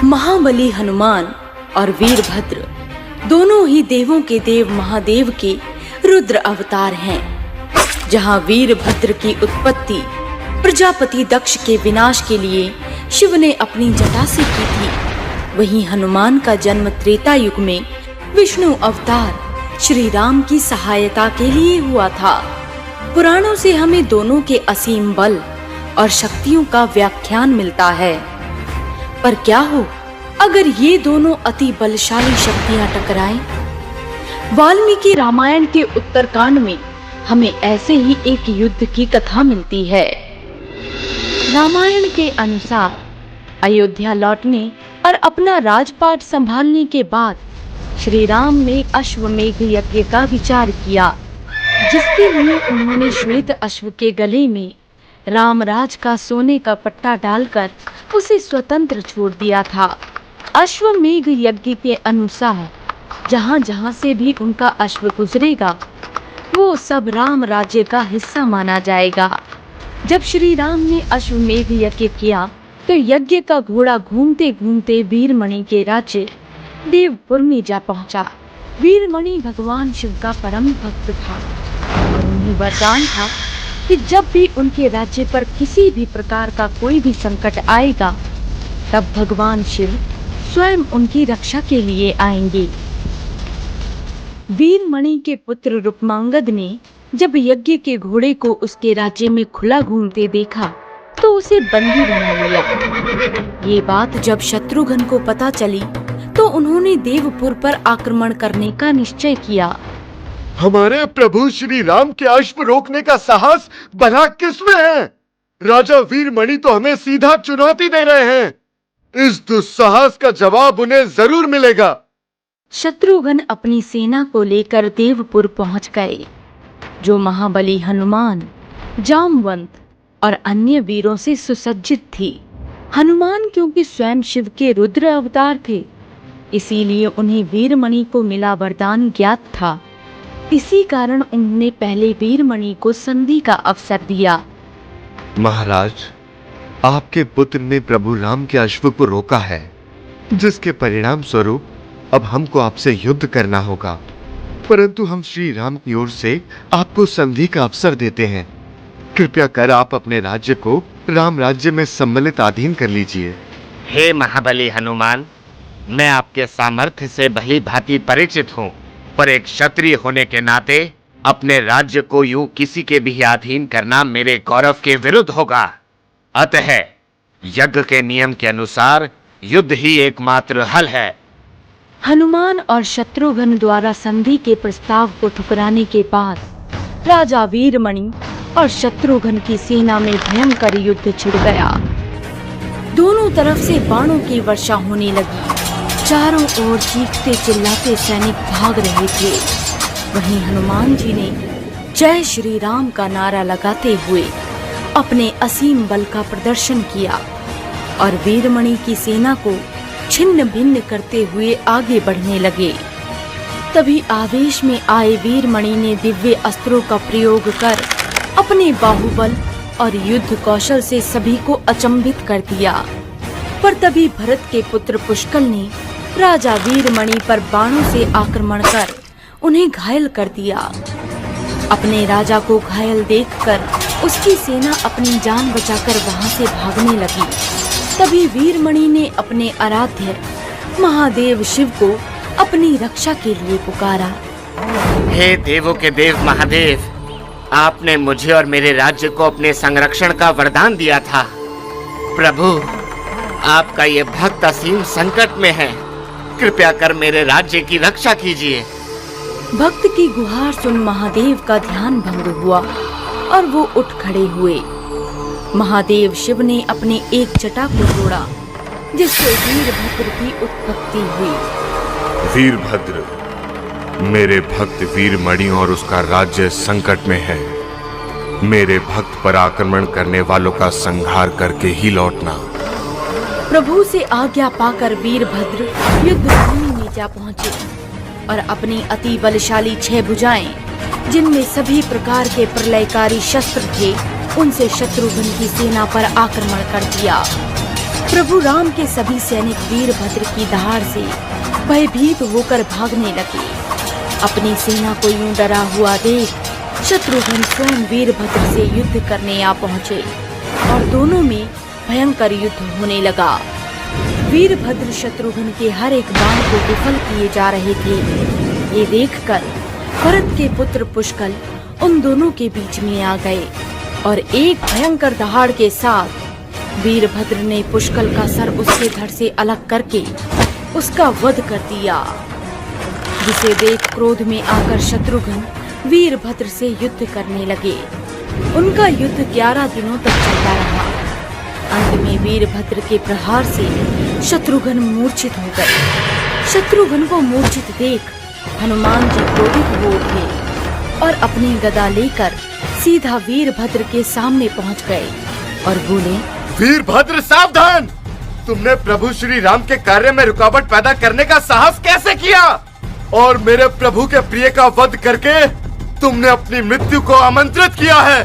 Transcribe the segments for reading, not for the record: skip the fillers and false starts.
महाबली हनुमान और वीरभद्र दोनों ही देवों के देव महादेव के रुद्र अवतार हैं। जहां वीरभद्र की उत्पत्ति प्रजापति दक्ष के विनाश के लिए शिव ने अपनी जटा से की थी, वहीं हनुमान का जन्म त्रेता युग में विष्णु अवतार श्री राम की सहायता के लिए हुआ था। पुराणों से हमें दोनों के असीम बल और शक्तियों का व्याख्यान मिलता है। पर क्या हो अगर ये दोनों अति बलशाली शक्तियां टकराएं? वाल्मीकि रामायण के उत्तरकांड में हमें ऐसे ही एक युद्ध की कथा मिलती है। रामायण के अनुसार अयोध्या लौटने और अपना राजपाट संभालने के बाद श्री राम ने अश्वमेघ यज्ञ का विचार किया, जिसके लिए उन्होंने श्वेत अश्व के गले में रामराज का सोने का पट्टा डालकर उसे स्वतंत्र छोड़ दिया था। अश्वमेघ यज्ञ के अनुसार जहां जहां से भी उनका अश्व गुजरेगा वो सब राम राज्य का हिस्सा माना जाएगा। जब श्री राम ने अश्वमेघ यज्ञ किया तो यज्ञ का घोड़ा घूमते घूमते वीरमणि के राज्य देवपुर में जा पहुंचा। वीरमणि भगवान शिव का परम भक्त था और उन्हें वरदान था कि जब भी उनके राज्य पर किसी भी प्रकार का कोई भी संकट आएगा तब भगवान शिव स्वयं उनकी रक्षा के लिए आएंगे। वीरमणि के पुत्र रुक्मांगद ने जब यज्ञ के घोड़े को उसके राज्य में खुला घूमते देखा तो उसे बंदी बना लिया। ये बात जब शत्रुघ्न को पता चली तो उन्होंने देवपुर पर आक्रमण करने का निश्चय किया। हमारे प्रभु श्री राम के अश्व रोकने का साहस भला किसमें है? राजा वीरमणि तो हमें सीधा चुनौती दे रहे हैं। इस दुस्साहस का जवाब उन्हें जरूर मिलेगा। शत्रुघ्न अपनी सेना को लेकर देवपुर पहुंच गए, जो महाबली हनुमान, जामवंत और अन्य वीरों से सुसज्जित थी। हनुमान क्योंकि स्वयं शिव के रुद्र अवतार थे, इसीलिए उन्हें वीरमणि को मिला वरदान ज्ञात था। इसी कारण उन्होंने पहले वीरमणि को संधि का अवसर दिया। महाराज, आपके पुत्र ने प्रभु राम के अश्व को रोका है, जिसके परिणाम स्वरूप अब हमको आपसे युद्ध करना होगा। परंतु हम श्री राम की ओर से आपको संधि का अवसर देते हैं। कृपया कर आप अपने राज्य को राम राज्य में सम्मिलित अधीन कर लीजिए। हे महाबली हनुमान, मैं आपके सामर्थ्य से भली भांति परिचित हूँ, पर एक क्षत्रिय होने के नाते अपने राज्य को यूं किसी के भी अधीन करना मेरे गौरव के विरुद्ध होगा। अतः यज्ञ के नियम के अनुसार युद्ध ही एकमात्र हल है। हनुमान और शत्रुघ्न द्वारा संधि के प्रस्ताव को ठुकराने के बाद राजा वीरमणि और शत्रुघ्न की सेना में भयंकर युद्ध छिड़ गया। दोनों तरफ से बाणों की वर्षा होने लगी। चारों ओर चीखते चिल्लाते सैनिक भाग रहे थे। वहीं हनुमान जी ने जय श्री राम का नारा लगाते हुए अपने असीम बल का प्रदर्शन किया और वीरमणि की सेना को छिन्न भिन्न करते हुए आगे बढ़ने लगे। तभी आवेश में आए वीरमणि ने दिव्य अस्त्रों का प्रयोग कर अपने बाहुबल और युद्ध कौशल से सभी को अचंभित कर दिया। पर तभी भरत के पुत्र पुष्कल ने राजा वीरमणि पर बाणों से आक्रमण कर उन्हें घायल कर दिया। अपने राजा को घायल देखकर उसकी सेना अपनी जान बचाकर वहां से भागने लगी। तभी वीरमणि ने अपने आराध्य महादेव शिव को अपनी रक्षा के लिए पुकारा। हे देवों के देव महादेव, आपने मुझे और मेरे राज्य को अपने संरक्षण का वरदान दिया था। प्रभु, आपका ये भक्त असीम संकट में है, कृपया कर मेरे राज्य की रक्षा कीजिए। भक्त की गुहार सुन महादेव का ध्यान भंग हुआ और वो उठ खड़े हुए। महादेव शिव ने अपने एक जटा को तोड़ा, जिससे वीरभद्र की उत्पत्ति हुई। वीरभद्र, मेरे भक्त वीरमणि और उसका राज्य संकट में है। मेरे भक्त पर आक्रमण करने वालों का संहार करके ही लौटना। प्रभु से आज्ञा पाकर वीरभद्र युद्ध भूमि में जा पहुंचे और अपनी अति बलशाली 6 भुजाएं, जिनमें सभी प्रकार के प्रलयकारी शस्त्र थे, उनसे शत्रुघ्न की सेना पर आक्रमण कर दिया। प्रभु राम के सभी सैनिक वीरभद्र की दहाड़ से भयभीत होकर भागने लगे। अपनी सेना को यूं डरा हुआ देख शत्रुघ्न स्वयं वीरभद्र से युद्ध करने आ पहुंचे और दोनों में भयंकर युद्ध होने लगा। वीरभद्र शत्रुघ्न के हर एक बाण को विफल किए जा रहे थे। ये देखकर भरत के पुत्र पुष्कल उन दोनों के बीच में आ गए और एक भयंकर दहाड़ के साथ वीरभद्र ने पुष्कल का सर उसके धड़ से अलग करके उसका वध कर दिया, जिसे देख क्रोध में आकर शत्रुघ्न वीरभद्र से युद्ध करने लगे। उनका युद्ध 11 दिनों तक चलता रहा। अंत में वीरभद्र के प्रहार से शत्रुघ्न मूर्छित हो गए। शत्रुघ्न को मूर्छित देख हनुमान जी क्रोधित हो उठे और अपनी गदा लेकर सीधा वीरभद्र के सामने पहुंच गए और बोले, वीरभद्र सावधान! तुमने प्रभु श्री राम के कार्य में रुकावट पैदा करने का साहस कैसे किया? और मेरे प्रभु के प्रिय का वध करके तुमने अपनी मृत्यु को आमंत्रित किया है।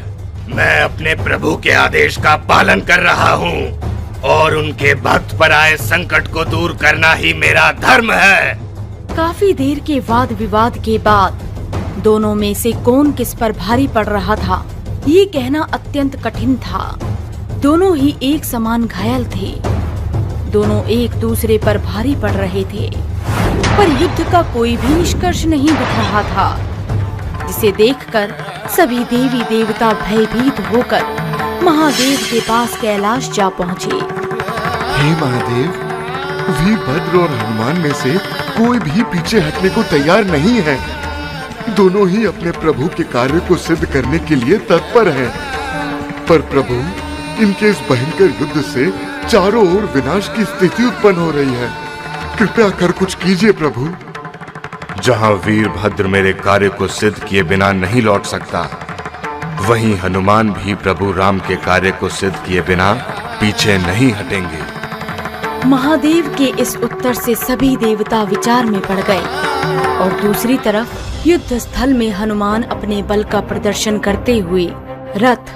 मैं अपने प्रभु के आदेश का पालन कर रहा हूँ और उनके भक्त पर आए संकट को दूर करना ही मेरा धर्म है। काफी देर के वाद विवाद के बाद दोनों में से कौन किस पर भारी पड़ रहा था, ये कहना अत्यंत कठिन था। दोनों ही एक समान घायल थे। दोनों एक दूसरे पर भारी पड़ रहे थे, पर युद्ध का कोई भी निष्कर्ष नहीं दिख रहा था, जिसे देखकर सभी देवी देवता भयभीत होकर महादेव के पास कैलाश जा पहुँचे। हे महादेव, वीरभद्र और हनुमान में से कोई भी पीछे हटने को तैयार नहीं है। दोनों ही अपने प्रभु के कार्य को सिद्ध करने के लिए तत्पर हैं। पर प्रभु, इनके इस भयंकर युद्ध से चारों ओर विनाश की स्थिति उत्पन्न हो रही है। कृपया कर कुछ कीजिए प्रभु। जहां वीरभद्र मेरे कार्य को सिद्ध किए बिना नहीं लौट सकता, वहीं हनुमान भी प्रभु राम के कार्य को सिद्ध किए बिना पीछे नहीं हटेंगे। महादेव के इस उत्तर से सभी देवता विचार में पड़ गए और दूसरी तरफ युद्ध स्थल में हनुमान अपने बल का प्रदर्शन करते हुए रथ,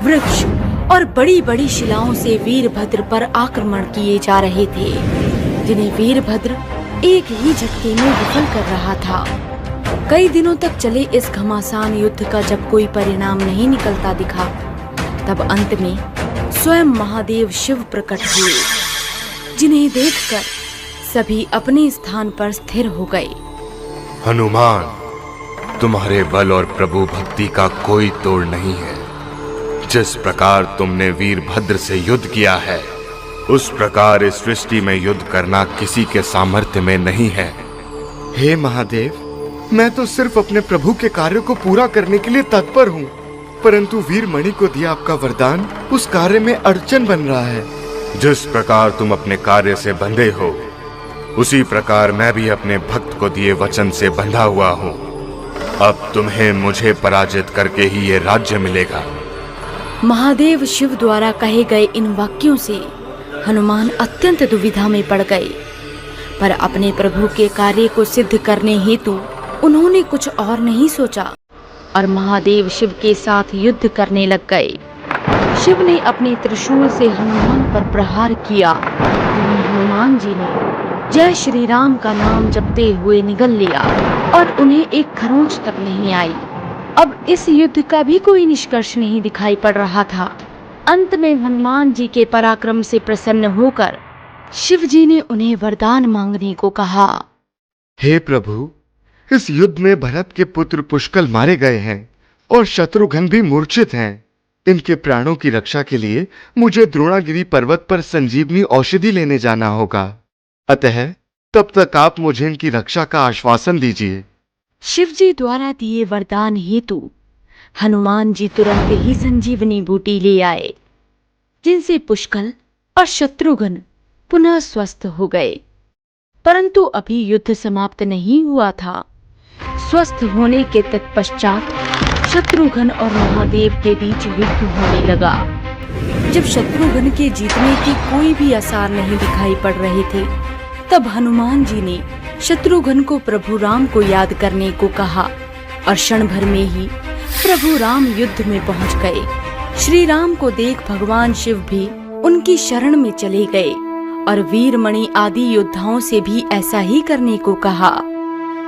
वृक्ष और बड़ी बड़ी शिलाओं से वीरभद्र पर आक्रमण किए जा रहे थे, जिन्हें वीरभद्र एक ही झटके में विफल कर रहा था। कई दिनों तक चले इस घमासान युद्ध का जब कोई परिणाम नहीं निकलता दिखा, तब अंत में स्वयं महादेव शिव प्रकट हुए, जिन्हें देखकर सभी अपने स्थान पर स्थिर हो गए। हनुमान, तुम्हारे बल और प्रभु भक्ति का कोई तोड़ नहीं है। जिस प्रकार तुमने वीरभद्र से युद्ध किया है, उस प्रकार इस सृष्टि में युद्ध करना किसी के सामर्थ्य में नहीं है। हे महादेव, मैं तो सिर्फ अपने प्रभु के कार्य को पूरा करने के लिए तत्पर हूँ, परंतु वीरमणि को दिया आपका वरदान उस कार्य में अड़चन बन रहा है। जिस प्रकार तुम अपने कार्य से बंधे हो, उसी प्रकार मैं भी अपने भक्त को दिए वचन से बंधा हुआ हूँ। अब तुम्हें मुझे पराजित करके ही ये राज्य मिलेगा। महादेव शिव द्वारा कहे गए इन वाक्यों से हनुमान अत्यंत दुविधा में पड़ गए, पर अपने प्रभु के कार्य को सिद्ध करने हेतु उन्होंने कुछ और नहीं सोचा और महादेव शिव के साथ युद्ध करने लग गए। शिव ने अपने त्रिशूल से हनुमान पर प्रहार किया। हनुमान जी ने जय श्री राम का नाम जपते हुए निगल लिया और उन्हें एक खरोंच तक नहीं आई। अब इस युद्ध का भी कोई निष्कर्ष नहीं दिखाई पड़ रहा था। अंत में हनुमान जी के पराक्रम से प्रसन्न होकर शिव जी ने उन्हें वरदान मांगने को कहा। हे प्रभु, इस युद्ध में भरत के पुत्र पुष्कल मारे गए हैं और शत्रुघ्न भी मूर्छित हैं। इनके प्राणों की रक्षा के लिए मुझे द्रोणागिरी पर्वत पर संजीवनी औषधि लेने जाना होगा। अतः तब तक आप मुझे इनकी रक्षा का आश्वासन दीजिए। शिव जी द्वारा दिए वरदान हेतु हनुमान जी तुरंत ही संजीवनी बूटी ले आए, जिनसे पुष्कल और शत्रुघ्न पुनः स्वस्थ हो गए। परंतु अभी युद्ध समाप्त नहीं हुआ था। स्वस्थ होने के तत्पश्चात शत्रुघ्न और महादेव के बीच युद्ध होने लगा। जब शत्रुघ्न के जीतने के कोई भी आसार नहीं दिखाई पड़ रहे थे, तब हनुमान जी ने शत्रुघ्न को प्रभु राम को याद करने को कहा और क्षण भर में ही प्रभु राम युद्ध में पहुंच गए। श्री राम को देख भगवान शिव भी उनकी शरण में चले गए और वीरमणि आदि योद्धाओं से भी ऐसा ही करने को कहा।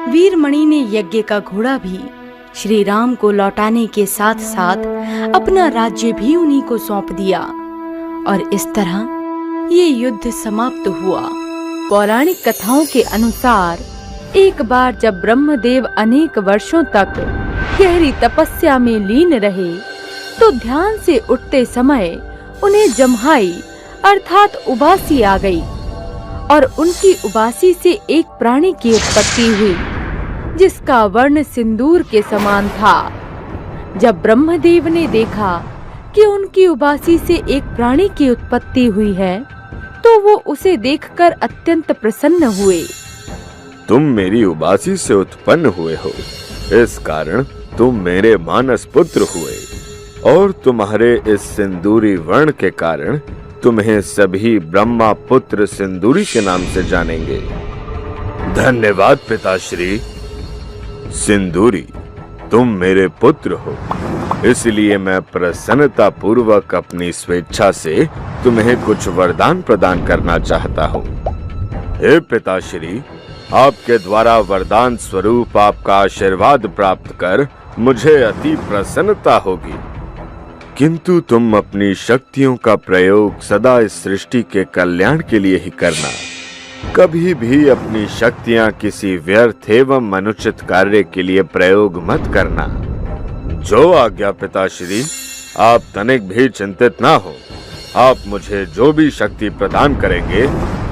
वीरमणि ने यज्ञ का घोड़ा भी श्री राम को लौटाने के साथ साथ अपना राज्य भी उन्हीं को सौंप दिया और इस तरह ये युद्ध समाप्त हुआ। पौराणिक कथाओं के अनुसार एक बार जब ब्रह्मदेव अनेक वर्षों तक गहरी तपस्या में लीन रहे तो ध्यान से उठते समय उन्हें जम्हाई अर्थात उबासी आ गई और उनकी उबासी से एक प्राणी की उत्पत्ति हुई जिसका वर्ण सिंदूर के समान था। जब ब्रह्मदेव ने देखा कि उनकी उबासी से एक प्राणी की उत्पत्ति हुई है तो वो उसे देखकर अत्यंत प्रसन्न हुए। तुम मेरी उबासी से उत्पन्न हुए हो, इस कारण तुम मेरे मानस पुत्र हुए और तुम्हारे इस सिंदूरी वर्ण के कारण तुम्हें सभी ब्रह्मा पुत्र सिंदूरी के नाम से जानेंगे। धन्यवाद पिताश्री। सिंदूरी, तुम मेरे पुत्र हो, इसलिए मैं प्रसन्नता पूर्वक अपनी स्वेच्छा से तुम्हें कुछ वरदान प्रदान करना चाहता हूँ। हे पिताश्री, आपके द्वारा वरदान स्वरूप आपका आशीर्वाद प्राप्त कर मुझे अति प्रसन्नता होगी, किंतु तुम अपनी शक्तियों का प्रयोग सदा इस सृष्टि के कल्याण के लिए ही करना। कभी भी अपनी शक्तियां किसी व्यर्थ एवं अनुचित कार्य के लिए प्रयोग मत करना। जो आज्ञा पिताश्री। आप तनिक भी चिंतित ना हो। आप मुझे जो भी शक्ति प्रदान करेंगे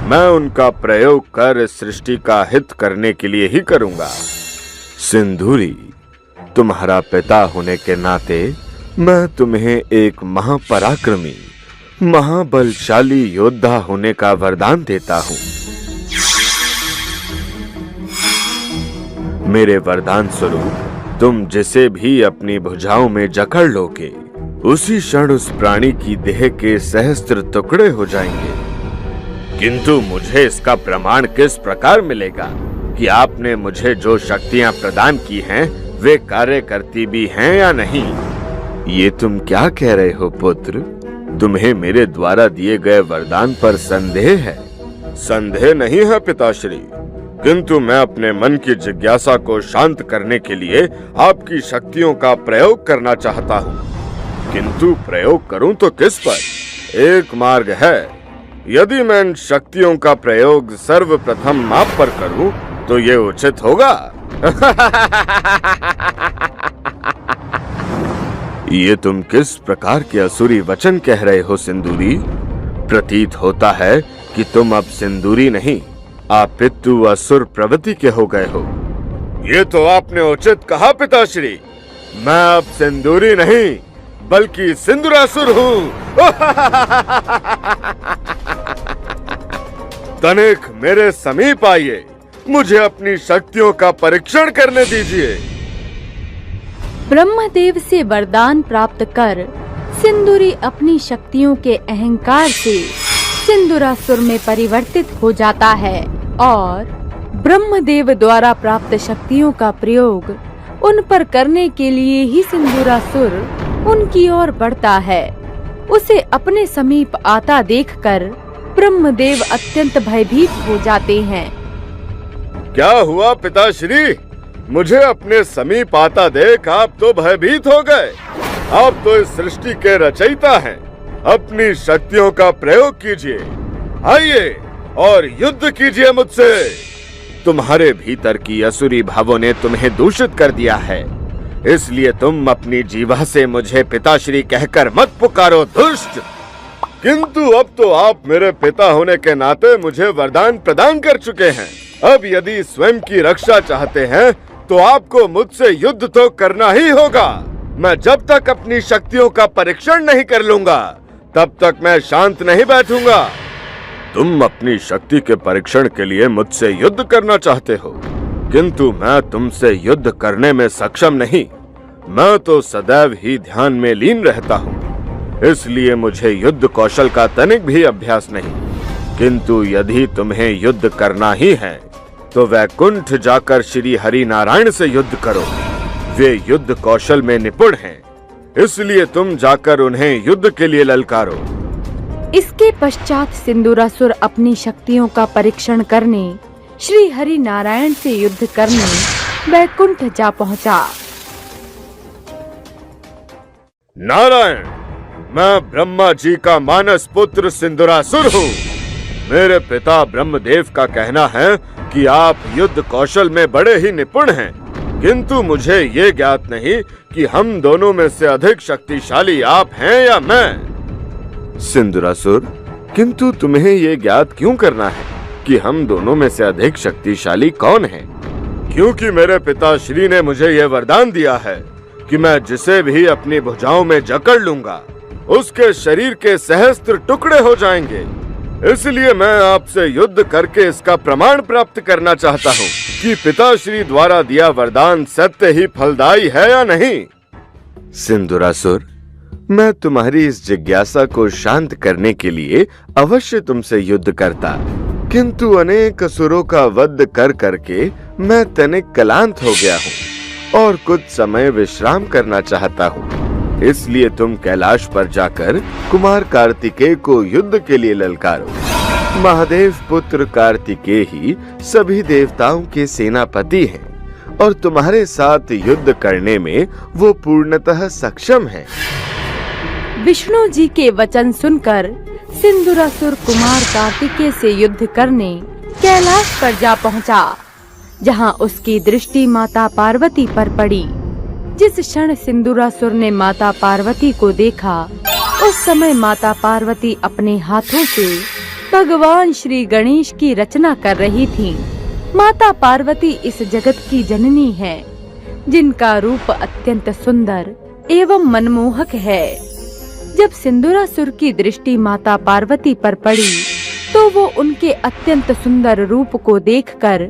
मैं उनका प्रयोग कर इस सृष्टि का हित करने के लिए ही करूंगा। सिंदूरी, तुम्हारा पिता होने के नाते मैं तुम्हें एक महापराक्रमी महाबलशाली योद्धा होने का वरदान देता हूँ। मेरे वरदान स्वरूप तुम जिसे भी अपनी भुजाओं में जकड़ लोगे उसी क्षण उस प्राणी की देह के सहस्त्र टुकड़े हो जाएंगे। किंतु मुझे इसका प्रमाण किस प्रकार मिलेगा कि आपने मुझे जो शक्तियां प्रदान की हैं वे कार्य करती भी हैं या नहीं? ये तुम क्या कह रहे हो पुत्र? तुम्हें मेरे द्वारा दिए गए वरदान पर संदेह है? संदेह नहीं है पिताश्री, किंतु मैं अपने मन की जिज्ञासा को शांत करने के लिए आपकी शक्तियों का प्रयोग करना चाहता हूँ। किंतु प्रयोग करूँ तो किस पर? एक मार्ग है। यदि मैं इन शक्तियों का प्रयोग सर्वप्रथम माप पर करूँ तो ये उचित होगा। ये तुम किस प्रकार के असुरी वचन कह रहे हो सिंदूरी? प्रतीत होता है कि तुम अब सिंदूरी नहीं अपितु असुर प्रवृत्ति के हो गए हो। ये तो आपने उचित कहा पिताश्री। मैं अब सिंदूरी नहीं बल्कि सिंदूरासुर हूँ। तनिक मेरे समीप आइए, मुझे अपनी शक्तियों का परीक्षण करने दीजिए। ब्रह्मदेव से वरदान प्राप्त कर सिंदूरी अपनी शक्तियों के अहंकार से सिंदूरासुर में परिवर्तित हो जाता है और ब्रह्मदेव द्वारा प्राप्त शक्तियों का प्रयोग उन पर करने के लिए ही सिंदूरासुर उनकी ओर बढ़ता है। उसे अपने समीप आता देखकर ब्रह्मदेव अत्यंत भयभीत हो जाते हैं। क्या हुआ पिताश्री? मुझे अपने समीप आता देख आप तो भयभीत हो गए। आप तो इस सृष्टि के रचयिता हैं। अपनी शक्तियों का प्रयोग कीजिए, आइए और युद्ध कीजिए मुझसे। तुम्हारे भीतर की असुरी भावों ने तुम्हें दूषित कर दिया है, इसलिए तुम अपनी जीवा से मुझे पिताश्री कहकर मत पुकारो दुष्ट। किंतु अब तो आप मेरे पिता होने के नाते मुझे वरदान प्रदान कर चुके हैं। अब यदि स्वयं की रक्षा चाहते हैं तो आपको मुझसे युद्ध तो करना ही होगा। मैं जब तक अपनी शक्तियों का परीक्षण नहीं कर लूंगा तब तक मैं शांत नहीं बैठूंगा। तुम अपनी शक्ति के परीक्षण के लिए मुझसे युद्ध करना चाहते हो, किंतु मैं तुमसे युद्ध करने में सक्षम नहीं। मैं तो सदैव ही ध्यान में लीन रहता हूँ, इसलिए मुझे युद्ध कौशल का तनिक भी अभ्यास नहीं। किंतु यदि तुम्हें युद्ध करना ही है तो वैकुंठ जाकर श्री हरि नारायण से युद्ध करो। वे युद्ध कौशल में निपुण हैं, इसलिए तुम जाकर उन्हें युद्ध के लिए ललकारो। इसके पश्चात सिंदूरासुर अपनी शक्तियों का परीक्षण करने श्री हरि नारायण से युद्ध करने वैकुंठ जा पहुंचा। नारायण, मैं ब्रह्मा जी का मानस पुत्र सिंदूरासुर हूँ। मेरे पिता ब्रह्मदेव का कहना है कि आप युद्ध कौशल में बड़े ही निपुण हैं, किंतु मुझे ये ज्ञात नहीं कि हम दोनों में से अधिक शक्तिशाली आप हैं या मैं। सिंदूरासुर, किंतु तुम्हें ये ज्ञात क्यों करना है कि हम दोनों में से अधिक शक्तिशाली कौन है? क्योंकि मेरे पिताश्री ने मुझे यह वरदान दिया है कि मैं जिसे भी अपनी भुजाओं में जकड़ लूंगा उसके शरीर के सहस्त्र टुकड़े हो जाएंगे। इसलिए मैं आपसे युद्ध करके इसका प्रमाण प्राप्त करना चाहता हूँ कि पिताश्री द्वारा दिया वरदान सत्य ही फलदायी है या नहीं। सिंदूरासुर, मैं तुम्हारी इस जिज्ञासा को शांत करने के लिए अवश्य तुमसे युद्ध करता, किंतु अनेक असुरों का वध कर करके मैं तनिक क्लांत हो गया हूँ और कुछ समय विश्राम करना चाहता हूँ। इसलिए तुम कैलाश पर जाकर कुमार कार्तिकेय को युद्ध के लिए ललकारो। महादेव पुत्र कार्तिकेय ही सभी देवताओं के सेनापति हैं और तुम्हारे साथ युद्ध करने में वो पूर्णतः सक्षम हैं। विष्णु जी के वचन सुनकर सिंदूरासुर कुमार कार्तिकेय से युद्ध करने कैलाश पर जा पहुंचा, जहां उसकी दृष्टि माता पार्वती पर पड़ी। जिस क्षण सिंदूरासुर ने माता पार्वती को देखा, उस समय माता पार्वती अपने हाथों से भगवान श्री गणेश की रचना कर रही थीं। माता पार्वती इस जगत की जननी है, जिनका रूप अत्यंत सुंदर एवं मनमोहक है। जब सिंदूरासुर की दृष्टि माता पार्वती पर पड़ी, तो वो उनके अत्यंत सुंदर रूप को देखकर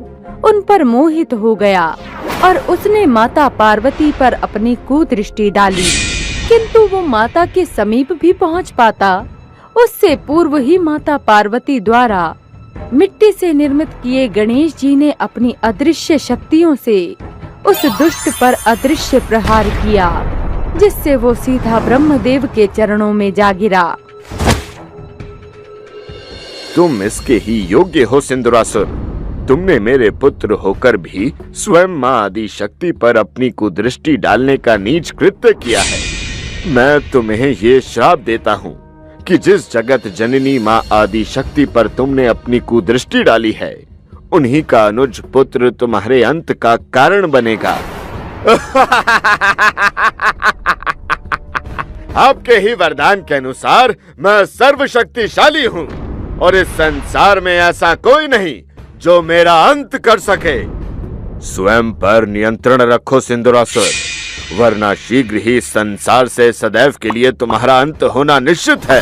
उन पर मोहित हो गया और उसने माता पार्वती पर अपनी कुदृष्टि डाली। किंतु वो माता के समीप भी पहुंच पाता, उससे पूर्व ही माता पार्वती द्वारा मिट्टी से निर्मित किए गणेश जी ने अपनी अदृश्य शक्तियों से उस दुष्ट पर अदृश्य प्रहार किया, जिससे वो सीधा ब्रह्मदेव के चरणों में जा गिरा। तुम इसके ही योग्य हो सिंदूरासुर। तुमने मेरे पुत्र होकर भी स्वयं माँ आदि शक्ति पर अपनी कुदृष्टि डालने का नीच कृत्य किया है। मैं तुम्हें ये श्राप देता हूँ कि जिस जगत जननी माँ आदि शक्ति पर तुमने अपनी कुदृष्टि डाली है, उन्हीं का अनुज पुत्र तुम्हारे अंत का कारण बनेगा। आपके ही वरदान के अनुसार मैं सर्वशक्तिशाली हूँ और इस संसार में ऐसा कोई नहीं जो मेरा अंत कर सके। स्वयं पर नियंत्रण रखो सिंदूरासुर, वरना शीघ्र ही संसार से सदैव के लिए तुम्हारा अंत होना निश्चित है।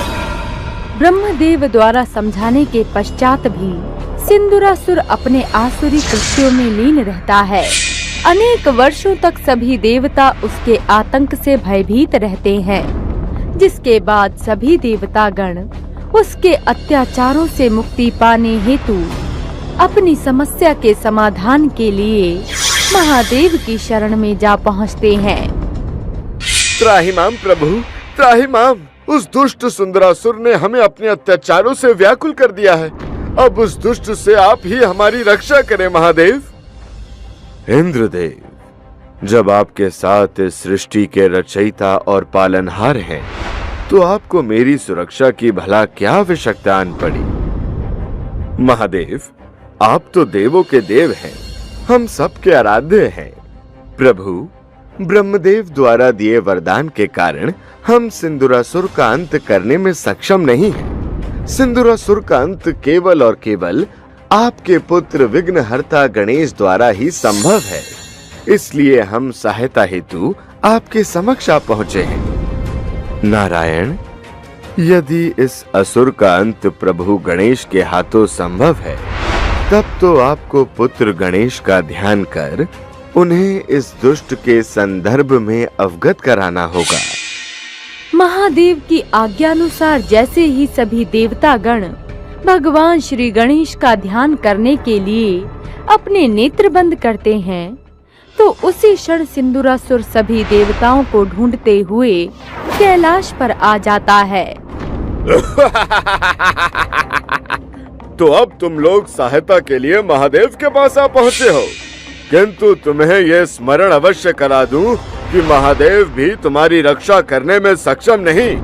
ब्रह्मदेव द्वारा समझाने के पश्चात भी सिंदूरासुर अपने आसुरी कृत्यों में लीन रहता है। अनेक वर्षों तक सभी देवता उसके आतंक से भयभीत रहते हैं, जिसके बाद सभी देवतागण उसके अत्याचारों से मुक्ति पाने हेतु अपनी समस्या के समाधान के लिए महादेव की शरण में जा पहुंचते हैं। त्राहिमाम प्रभु, त्राहिमाम। उस दुष्ट सुंदरासुर ने हमें अपने अत्याचारों से व्याकुल कर दिया है। अब उस दुष्ट से आप ही हमारी रक्षा करें महादेव। इंद्रदेव, जब आपके साथ इस सृष्टि के रचयिता और पालनहार हैं, तो आपको मेरी सुरक्षा की भला क्या आवश्यकता आन पड़ी। महादेव, आप तो देवों के देव हैं, हम सबके आराध्य हैं। प्रभु, ब्रह्मदेव द्वारा दिए वरदान के कारण हम सिंदूरासुर का अंत करने में सक्षम नहीं हैं। सिंदूरासुर का अंत केवल और केवल आपके पुत्र विघ्नहर्ता गणेश द्वारा ही संभव है। इसलिए हम सहायता हेतु आपके समक्ष आ पहुँचे हैं। नारायण, यदि इस असुर का अंत प्रभु गणेश के हाथों संभव है, तब तो आपको पुत्र गणेश का ध्यान कर उन्हें इस दुष्ट के संदर्भ में अवगत कराना होगा। महादेव की आज्ञानुसार जैसे ही सभी देवतागण भगवान श्री गणेश का ध्यान करने के लिए अपने नेत्र बंद करते हैं, तो उसी क्षण सिंदूरासुर सभी देवताओं को ढूंढते हुए कैलाश पर आ जाता है। तो अब तुम लोग सहायता के लिए महादेव के पास आ पहुँचे हो, किंतु तुम्हें यह स्मरण अवश्य करा दूं कि महादेव भी तुम्हारी रक्षा करने में सक्षम नहीं।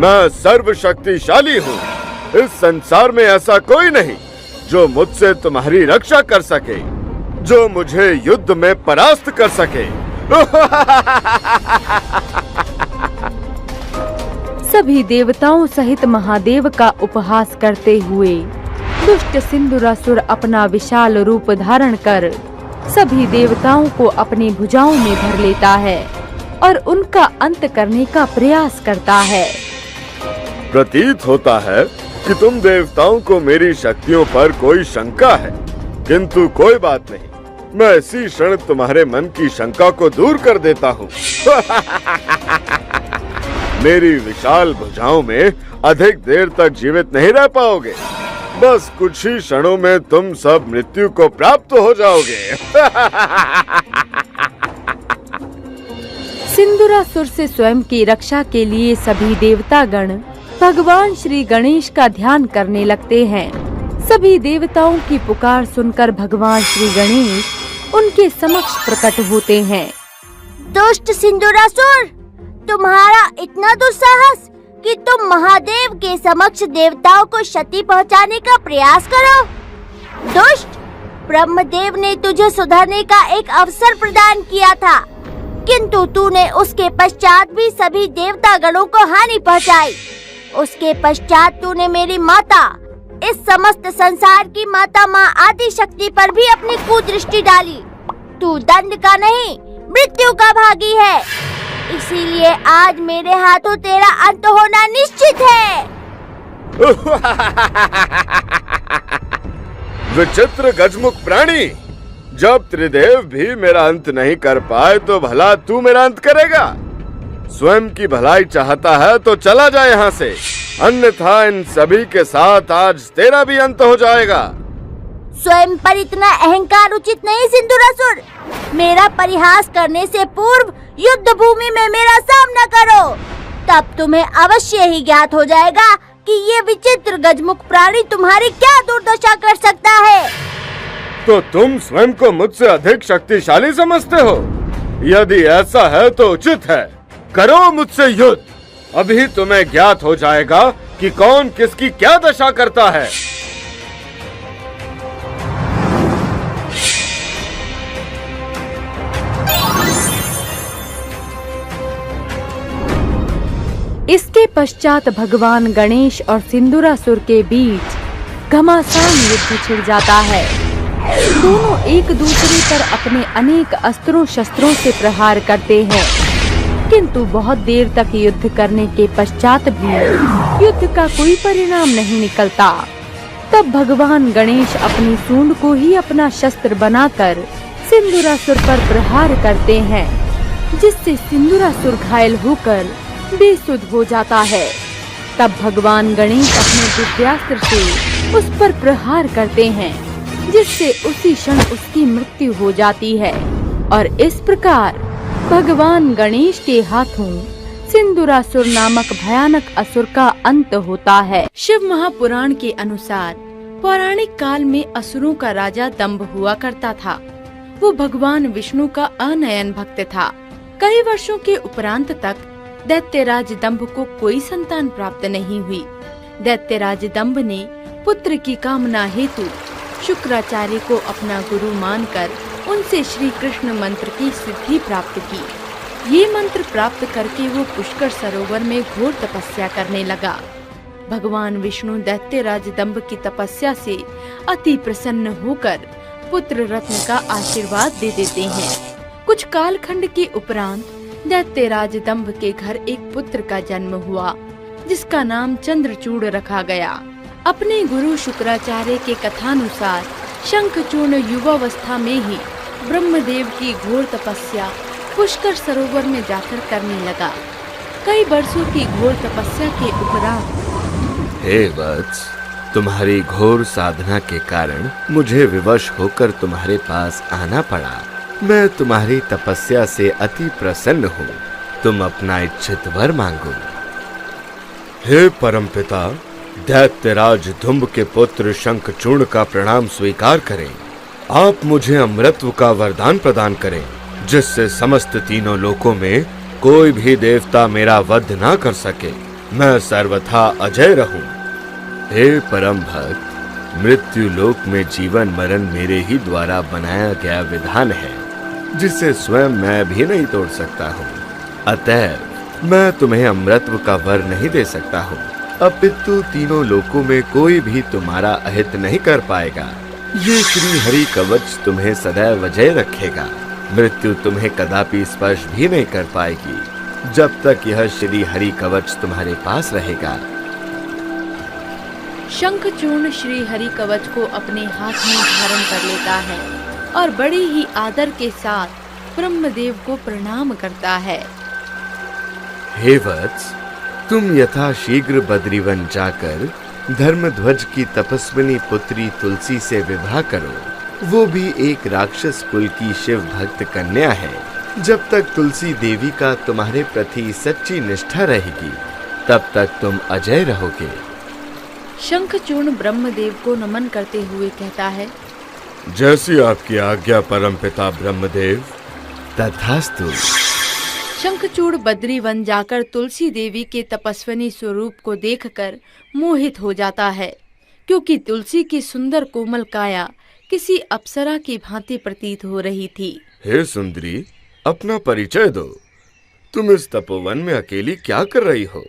मैं सर्वशक्तिशाली हूँ। इस संसार में ऐसा कोई नहीं जो मुझसे तुम्हारी रक्षा कर सके, जो मुझे युद्ध में परास्त कर सके। सभी देवताओं सहित महादेव का उपहास करते हुए दुष्ट सिंदूरासुर अपना विशाल रूप धारण कर सभी देवताओं को अपनी भुजाओं में धर लेता है और उनका अंत करने का प्रयास करता है। प्रतीत होता है कि तुम देवताओं को मेरी शक्तियों पर कोई शंका है, किंतु कोई बात नहीं, मैं इसी क्षण तुम्हारे मन की शंका को दूर कर देता हूँ। मेरी विशाल भुजाओं में अधिक देर तक जीवित नहीं रह पाओगे। बस कुछ ही क्षणों में तुम सब मृत्यु को प्राप्त हो जाओगे। सिंदूरासुर से स्वयं की रक्षा के लिए सभी देवतागण भगवान श्री गणेश का ध्यान करने लगते हैं। सभी देवताओं की पुकार सुनकर भगवान श्री गणेश उनके समक्ष प्रकट होते हैं। दुष्ट सिंदूरासुर, तुम्हारा इतना दुस्साहस कि तुम महादेव के समक्ष देवताओं को क्षति पहुंचाने का प्रयास करो। दुष्ट, ब्रह्मदेव ने तुझे सुधरने का एक अवसर प्रदान किया था, किंतु तूने उसके पश्चात भी सभी देवता गणों को हानि पहुंचाई। उसके पश्चात तूने मेरी माता, इस समस्त संसार की माता माँ आदि शक्ति पर भी अपनी कुदृष्टि डाली। तू दंड का नहीं, मृत्यु का भागी है। इसीलिए आज मेरे हाथों तेरा अंत होना निश्चित है। विचित्र गजमुख प्राणी, जब त्रिदेव भी मेरा अंत नहीं कर पाए तो भला तू मेरा अंत करेगा? स्वयं की भलाई चाहता है तो चला जाए यहाँ से, अन्यथा इन सभी के साथ आज तेरा भी अंत हो जाएगा। स्वयं पर इतना अहंकार उचित नहीं सिंदूरासुर। मेरा परिहास करने से पूर्व युद्ध भूमि में मेरा सामना करो, तब तुम्हें अवश्य ही ज्ञात हो जाएगा कि ये विचित्र गजमुख प्राणी तुम्हारी क्या दुर्दशा कर सकता है। तो तुम स्वयं को मुझसे अधिक शक्तिशाली समझते हो? यदि ऐसा है तो उचित है, करो मुझसे युद्ध। अभी तुम्हें ज्ञात हो जाएगा कि कौन किसकी क्या दशा करता है। इसके पश्चात भगवान गणेश और सिंदूरासुर के बीच घमासान युद्ध छिड़ जाता है। दोनों एक दूसरे पर अपने अनेक अस्त्रों शस्त्रों से प्रहार करते हैं, किंतु बहुत देर तक युद्ध करने के पश्चात भी युद्ध का कोई परिणाम नहीं निकलता। तब भगवान गणेश अपनी सूंड को ही अपना शस्त्र बनाकर सिंदूरासुर पर प्रहार करते हैं, जिससे सिंदूरासुर घायल होकर बेसुध हो जाता है। तब भगवान गणेश अपने दिव्यास्त्र से उस पर प्रहार करते हैं, जिससे उसी क्षण उसकी मृत्यु हो जाती है। और इस प्रकार भगवान गणेश के हाथों सिंदूरासुर नामक भयानक असुर का अंत होता है। शिव महापुराण के अनुसार पौराणिक काल में असुरों का राजा दंभ हुआ करता था। वो भगवान विष्णु का अनयन भक्त था। कई वर्षों के उपरांत तक दैत्यराज दंभ को कोई संतान प्राप्त नहीं हुई। दैत्यराज दंभ ने पुत्र की कामना हेतु शुक्राचार्य को अपना गुरु मानकर उनसे श्री कृष्ण मंत्र की सिद्धि प्राप्त की। ये मंत्र प्राप्त करके वो पुष्कर सरोवर में घोर तपस्या करने लगा। भगवान विष्णु दैत्यराज दंभ की तपस्या से अति प्रसन्न होकर पुत्र रत्न का आशीर्वाद दे देते हैं। कुछ कालखंड के उपरांत दैत्यराज दंभ के घर एक पुत्र का जन्म हुआ, जिसका नाम चंद्रचूड़ रखा गया। अपने गुरु शुक्राचार्य के कथानुसार शंखचूर्ण युवावस्था में ही ब्रह्मदेव की घोर तपस्या पुष्कर सरोवर में जाकर करने लगा। कई वर्षों की घोर तपस्या के उपरांत हे वत्स, तुम्हारी घोर साधना के कारण मुझे विवश होकर तुम्हारे पास आना पड़ा। मैं तुम्हारी तपस्या से अति प्रसन्न हूँ। तुम अपना इच्छित वर मांगो। हे परमपिता, दैत्यराज धुम्ब के पुत्र शंखचूर्ण का प्रणाम स्वीकार करें। आप मुझे अमृतत्व का वरदान प्रदान करें, जिससे समस्त तीनों लोकों में कोई भी देवता मेरा वध ना कर सके। मैं सर्वथा अजय रहूं। हे परम भक्त, मृत्यु लोक में जीवन मरण मेरे ही द्वारा बनाया गया विधान है, जिसे स्वयं मैं भी नहीं तोड़ सकता हूँ। अतएव मैं तुम्हें अमृतत्व का वर नहीं दे सकता हूँ, अपितु तीनों लोकों में कोई भी तुम्हारा अहित नहीं कर पाएगा। ये श्री हरि कवच तुम्हें सदैव अजय रखेगा। मृत्यु तुम्हें कदापि स्पर्श भी नहीं कर पाएगी, जब तक यह श्री हरि कवच तुम्हारे पास रहेगा। शंखचूर्ण श्री हरि कवच को अपने हाथ में धारण कर लेता है और बड़े ही आदर के साथ ब्रह्मदेव को प्रणाम करता है। हे वत्स, तुम यथा शीघ्र बद्रीवन जाकर धर्मध्वज की तपस्विनी पुत्री तुलसी से विवाह करो। वो भी एक राक्षस कुल की शिव भक्त कन्या है। जब तक तुलसी देवी का तुम्हारे प्रति सच्ची निष्ठा रहेगी, तब तक तुम अजय रहोगे। शंखचूर्ण ब्रह्मदेव को नमन करते हुए कहता है, जैसी आपकी आज्ञा परमपिता ब्रह्मदेव। तथास्तु। शंखचूड़ बद्री वन जाकर तुलसी देवी के तपस्विनी स्वरूप को देखकर मोहित हो जाता है, क्योंकि तुलसी की सुंदर कोमल काया किसी अप्सरा की भांति प्रतीत हो रही थी। हे सुंदरी, अपना परिचय दो। तुम इस तपोवन में अकेली क्या कर रही हो?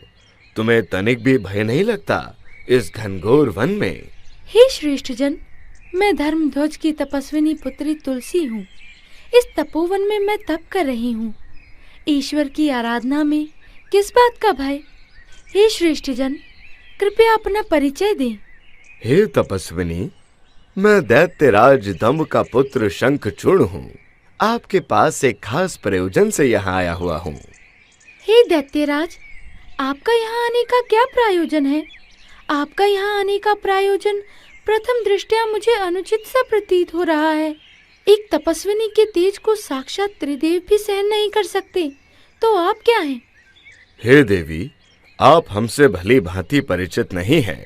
तुम्हें तनिक भी भय नहीं लगता इस घनघोर वन में? हे श्रेष्ठ जन, मैं धर्मध्वज की तपस्विनी पुत्री तुलसी हूँ। इस तपोवन में मैं तप कर रही हूँ। ईश्वर की आराधना में किस बात का भय? हे श्रेष्ठ जन, कृपया अपना परिचय दें। हे तपस्विनी, मैं दैत्यराज दंभ का पुत्र शंखचूर्ण हूँ। आपके पास एक खास प्रयोजन से यहाँ आया हुआ हूँ। हे दैत्यराज, आपका यहाँ आने का क्या प्रयोजन है? आपका यहाँ आने का प्रयोजन प्रथम दृष्टया मुझे अनुचित सा प्रतीत हो रहा है। एक तपस्विनी के तेज को साक्षात त्रिदेव भी सहन नहीं कर सकते, तो आप क्या हैं? हे देवी, आप हमसे भली भांति परिचित नहीं हैं।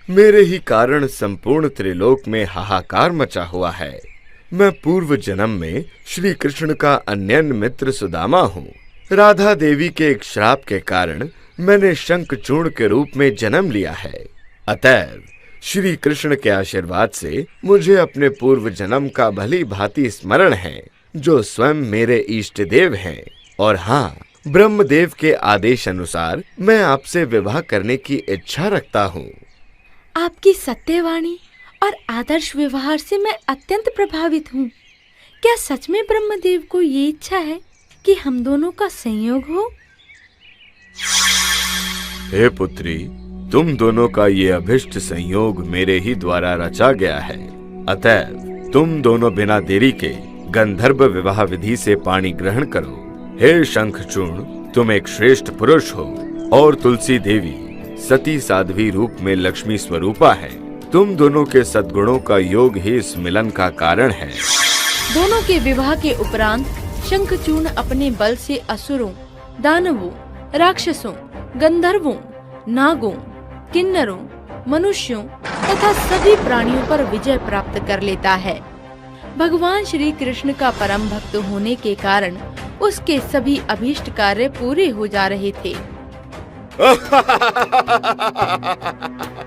मेरे ही कारण संपूर्ण त्रिलोक में हाहाकार मचा हुआ है। मैं पूर्व जन्म में श्री कृष्ण का अन्यन मित्र सुदामा हूँ। राधा देवी के एक श्राप के कारण मैंने शंखचूर्ण के रूप में जन्म लिया है। अतएव श्री कृष्ण के आशीर्वाद से मुझे अपने पूर्व जन्म का भली भांति स्मरण है, जो स्वयं मेरे इष्ट देव हैं। और हाँ, ब्रह्मदेव के आदेश अनुसार मैं आपसे विवाह करने की इच्छा रखता हूँ। आपकी सत्यवाणी और आदर्श व्यवहार से मैं अत्यंत प्रभावित हूँ। क्या सच में ब्रह्मदेव को ये इच्छा है कि हम दोनों का संयोग हो? हे पुत्री, तुम दोनों का ये अभिष्ट संयोग मेरे ही द्वारा रचा गया है। अतएव तुम दोनों बिना देरी के गंधर्व विवाह विधि से पाणी ग्रहण करो। हे शंखचूर्ण, तुम एक श्रेष्ठ पुरुष हो और तुलसी देवी सती साध्वी रूप में लक्ष्मी स्वरूपा है। तुम दोनों के सद्गुणों का योग ही इस मिलन का कारण है। दोनों के विवाह के उपरांत शंखचूर्ण अपने बल से असुरों, दानवों, राक्षसों, गंधर्वों, नागों, किन्नरों, मनुष्यों तथा सभी प्राणियों पर विजय प्राप्त कर लेता है। भगवान श्री कृष्ण का परम भक्त होने के कारण उसके सभी अभीष्ट कार्य पूरे हो जा रहे थे।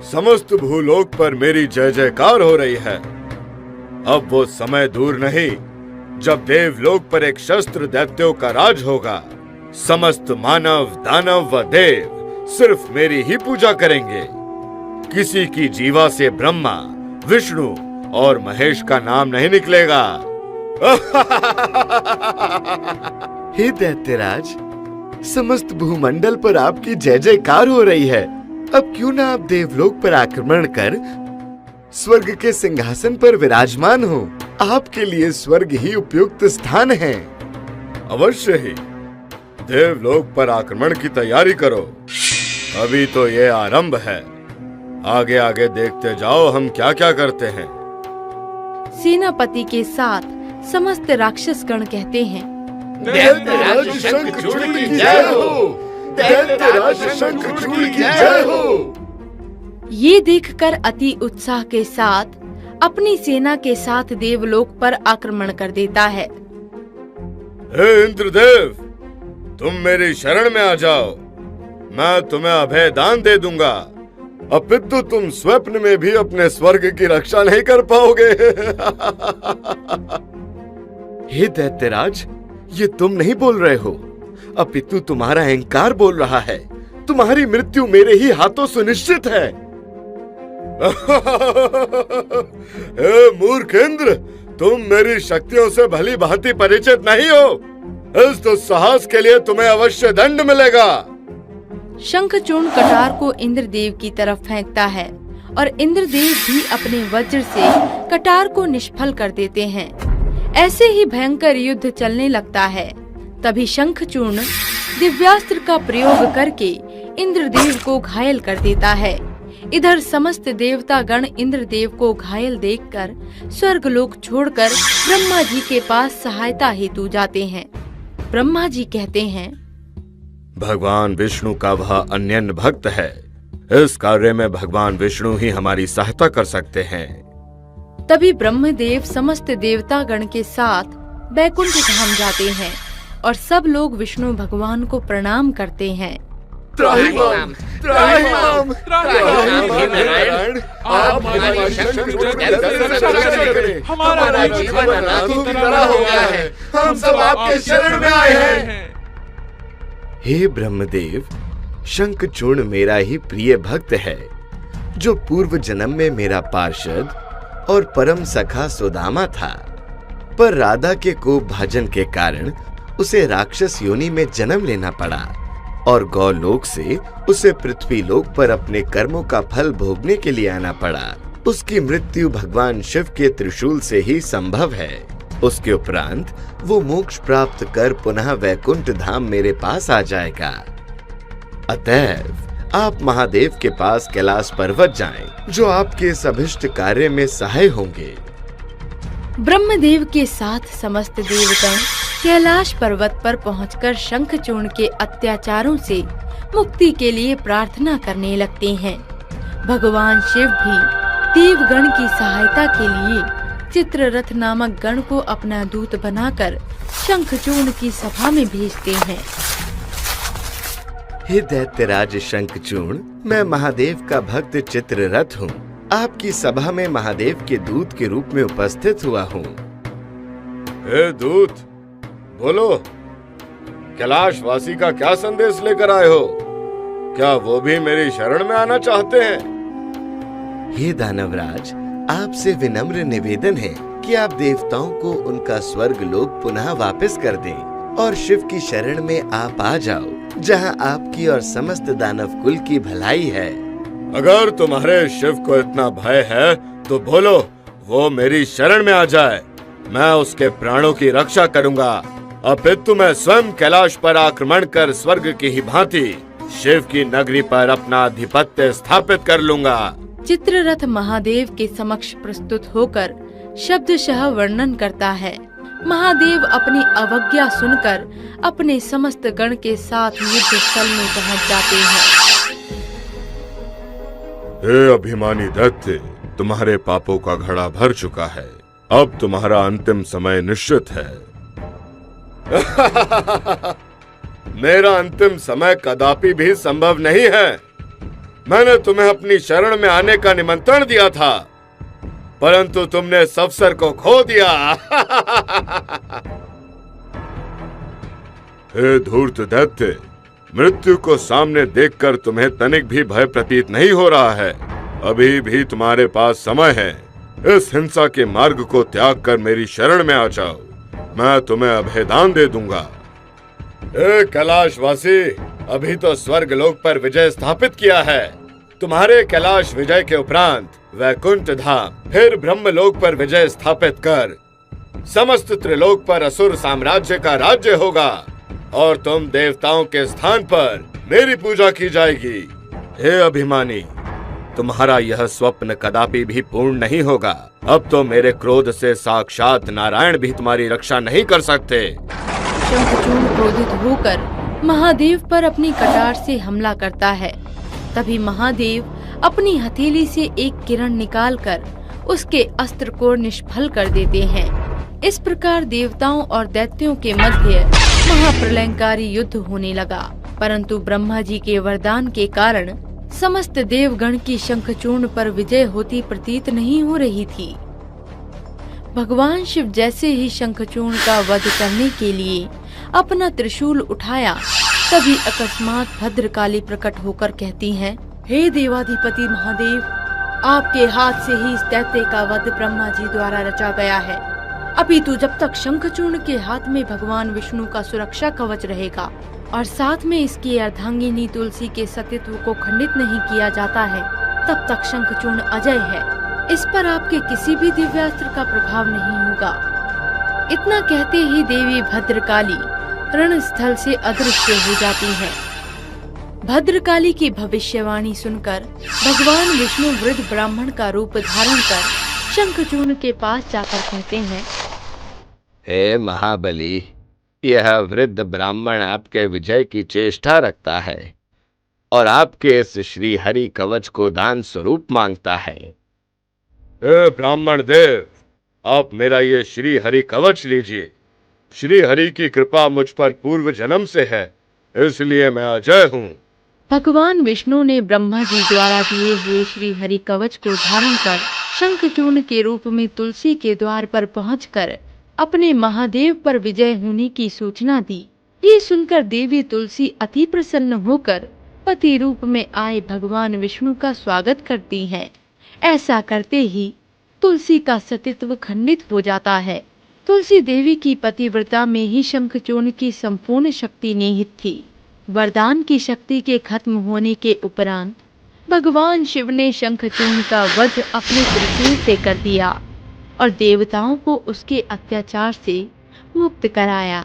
समस्त भूलोक पर मेरी जय जयकार हो रही है। अब वो समय दूर नहीं जब देवलोक पर एक शस्त्र दैत्यों का राज होगा। समस्त मानव, दानव व देव सिर्फ मेरी ही पूजा करेंगे। किसी की जीवा से ब्रह्मा, विष्णु और महेश का नाम नहीं निकलेगा। हे दैत्यराज, समस्त भूमंडल पर आपकी जय जयकार हो रही है। अब क्यों ना आप देवलोक पर आक्रमण कर स्वर्ग के सिंहासन पर विराजमान हो। आपके लिए स्वर्ग ही उपयुक्त स्थान है। अवश्य ही देवलोक पर आक्रमण की तैयारी करो। अभी तो ये आरंभ है। आगे आगे देखते जाओ हम क्या क्या करते हैं। सेनापति के साथ समस्त राक्षस गण कहते हैं, दैत्यराज शंखचूर्ण की जय हो। दैत्यराज शंखचूड़ की जय हो। ये देखकर अति उत्साह के साथ अपनी सेना के साथ देवलोक पर आक्रमण कर देता है। हे इंद्रदेव, तुम मेरी शरण में आ जाओ, मैं तुम्हें अभय दान दे दूंगा, अपितु तुम स्वप्न में भी अपने स्वर्ग की रक्षा नहीं कर पाओगे। हे दैत्यराज, ये तुम नहीं बोल रहे हो, अपितु तुम्हारा अहंकार बोल रहा है। तुम्हारी मृत्यु मेरे ही हाथों सुनिश्चित है। हे मूर्ख इंद्र, तुम मेरी शक्तियों से भली भांति परिचित नहीं हो। इस दुस्साहस के लिए तुम्हें अवश्य दंड मिलेगा। शंखचूर्ण कटार को इंद्रदेव की तरफ फेंकता है और इंद्रदेव भी अपने वज्र से कटार को निष्फल कर देते हैं। ऐसे ही भयंकर युद्ध चलने लगता है। तभी शंखचूर्ण दिव्यास्त्र का प्रयोग करके इंद्रदेव को घायल कर देता है। इधर समस्त देवता गण इंद्रदेव को घायल देखकर स्वर्गलोक छोड़कर ब्रह्मा जी के पास सहायता हेतु जाते हैं। ब्रह्मा जी कहते हैं, भगवान विष्णु का वह अनन्य भक्त है, इस कार्य में भगवान विष्णु ही हमारी सहायता कर सकते हैं। तभी ब्रह्मदेव समस्त देवता गण के साथ बैकुंठ धाम जाते हैं और सब लोग विष्णु भगवान को प्रणाम करते हैं। त्राहिमाम, त्राहिमाम, त्राहिमाम हे नारायण, आप हमारी शंखचूड़ के दर्शन से रक्षा करें। हमारा जीवन अनाथों की तरह हो गया है, हम सब आपके शरण में आए हैं। हे ब्रह्मदेव, शंखचूर्ण मेरा ही प्रिय भक्त है, जो पूर्व जन्म में मेरा पार्षद और परम सखा सुदामा था, पर राधा के कोप भाजन के कारण उसे राक्षस योनि में जन्म लेना पड़ा और गौलोक से उसे पृथ्वी लोक पर अपने कर्मों का फल भोगने के लिए आना पड़ा। उसकी मृत्यु भगवान शिव के त्रिशूल से ही संभव है। उसके उपरांत वो मोक्ष प्राप्त कर पुनः वैकुंठ धाम मेरे पास आ जाएगा। अतएव आप महादेव के पास कैलाश पर्वत जाएं, जो आपके इस अभिष्ट कार्य में सहाय होंगे। ब्रह्मदेव के साथ समस्त देवगण कैलाश पर्वत पर पहुंचकर शंखचूर्ण के अत्याचारों से मुक्ति के लिए प्रार्थना करने लगते हैं। भगवान शिव भी देवगण की सहायता के लिए चित्ररथ नामक गण को अपना दूत बनाकर शंखचूर्ण की सभा में भेजते हैं। हे दैत्यराज शंखचूर्ण, मैं महादेव का भक्त चित्ररथ हूँ। आपकी सभा में महादेव के दूत के रूप में उपस्थित हुआ हूँ। हे दूत, बोलो, कैलाशवासी का क्या संदेश लेकर आए हो? क्या वो भी मेरी शरण में आना चाहते हैं? हे दानवराज, आपसे विनम्र निवेदन है कि आप देवताओं को उनका स्वर्ग लोक पुनः वापस कर दें और शिव की शरण में आप आ जाओ, जहां आपकी और समस्त दानव कुल की भलाई है। अगर तुम्हारे शिव को इतना भय है तो बोलो, वो मेरी शरण में आ जाए, मैं उसके प्राणों की रक्षा करूंगा। अपितु मैं स्वयं कैलाश पर आक्रमण कर स्वर्ग की ही भांति शिव की नगरी पर अपना आधिपत्य स्थापित कर लूंगा। चित्ररथ महादेव के समक्ष प्रस्तुत होकर शब्दशः वर्णन करता है। महादेव अपनी अवज्ञा सुनकर अपने समस्त गण के साथ युद्ध स्थल में पहुंच जाते हैं। हे अभिमानी दैत्य, तुम्हारे पापों का घड़ा भर चुका है, अब तुम्हारा अंतिम समय निश्चित है। मेरा अंतिम समय कदापि भी संभव नहीं है। मैंने तुम्हें अपनी शरण में आने का निमंत्रण दिया था, परंतु तुमने इस अवसर को खो दिया। हे धूर्त दैत्य, मृत्यु को सामने देखकर तुम्हें तनिक भी भय प्रतीत नहीं हो रहा है। अभी भी तुम्हारे पास समय है। इस हिंसा के मार्ग को त्याग कर मेरी शरण में आ जाओ, मैं तुम्हें अभयदान दे दूंगा। ए कैलाशवासी, अभी तो स्वर्ग लोक पर विजय स्थापित किया है। तुम्हारे कैलाश विजय के उपरांत वैकुंठ धाम, फिर ब्रह्मलोक पर विजय स्थापित कर समस्त त्रिलोक पर असुर साम्राज्य का राज्य होगा और तुम देवताओं के स्थान पर मेरी पूजा की जाएगी। हे अभिमानी, तुम्हारा यह स्वप्न कदापि भी पूर्ण नहीं होगा। अब तो मेरे क्रोध से साक्षात नारायण भी तुम्हारी रक्षा नहीं कर सकते। शंखचूर्ण क्रोधित होकर महादेव पर अपनी कटार से हमला करता है। तभी महादेव अपनी हथेली से एक किरण निकालकर उसके अस्त्र को निष्फल कर देते हैं। इस प्रकार देवताओं और दैत्यों के मध्य महाप्रलयंकारी युद्ध होने लगा, परंतु ब्रह्मा जी के वरदान के कारण समस्त देवगण की शंखचूर्ण पर विजय होती प्रतीत नहीं हो रही थी। भगवान शिव जैसे ही शंखचूर्ण का वध करने के लिए अपना त्रिशूल उठाया, तभी अकस्मात भद्रकाली प्रकट होकर कहती हैं, हे देवाधिपति महादेव, आपके हाथ से ही इस दैत्य का वध ब्रह्मा जी द्वारा रचा गया है। अपितु जब तक शंखचूर्ण के हाथ में भगवान विष्णु का सुरक्षा कवच रहेगा और साथ में इसकी अर्धांगिनी तुलसी के सतीत्व को खंडित नहीं किया जाता है, तब तक शंखचूर्ण अजय है। इस पर आपके किसी भी दिव्यास्त्र का प्रभाव नहीं होगा। इतना कहते ही देवी भद्रकाली रणस्थल से अदृश्य हो जाती हैं। भद्रकाली की भविष्यवाणी सुनकर भगवान विष्णु वृद्ध ब्राह्मण का रूप धारण कर शंखचूर्ण के पास जाकर कहते हैं, हे महाबली, यह वृद्ध ब्राह्मण आपके विजय की चेष्टा रखता है और आपके इस श्री हरि कवच को दान स्वरूप मांगता है। हे ब्राह्मण देव, आप मेरा ये श्री हरि कवच लीजिए। श्री हरि की कृपा मुझ पर पूर्व जन्म से है, इसलिए मैं अजय हूँ। भगवान विष्णु ने ब्रह्मा जी द्वारा दिए हुए श्री हरि कवच को धारण कर शंखचूर्ण के रूप में तुलसी के द्वार पर पहुंचकर अपने महादेव पर विजय होने की सूचना दी। ये सुनकर देवी तुलसी अति प्रसन्न होकर पति रूप में आए भगवान विष्णु का स्वागत करती हैं। ऐसा करते ही तुलसी का सतीत्व खंडित हो जाता है। तुलसी देवी की पतिव्रता में ही शंखचूर्ण की संपूर्ण शक्ति निहित थी। वरदान की शक्ति के खत्म होने के उपरांत भगवान शिव ने शंखचूर्ण का वध अपने त्रिशूल से कर दिया और देवताओं को उसके अत्याचार से मुक्त कराया।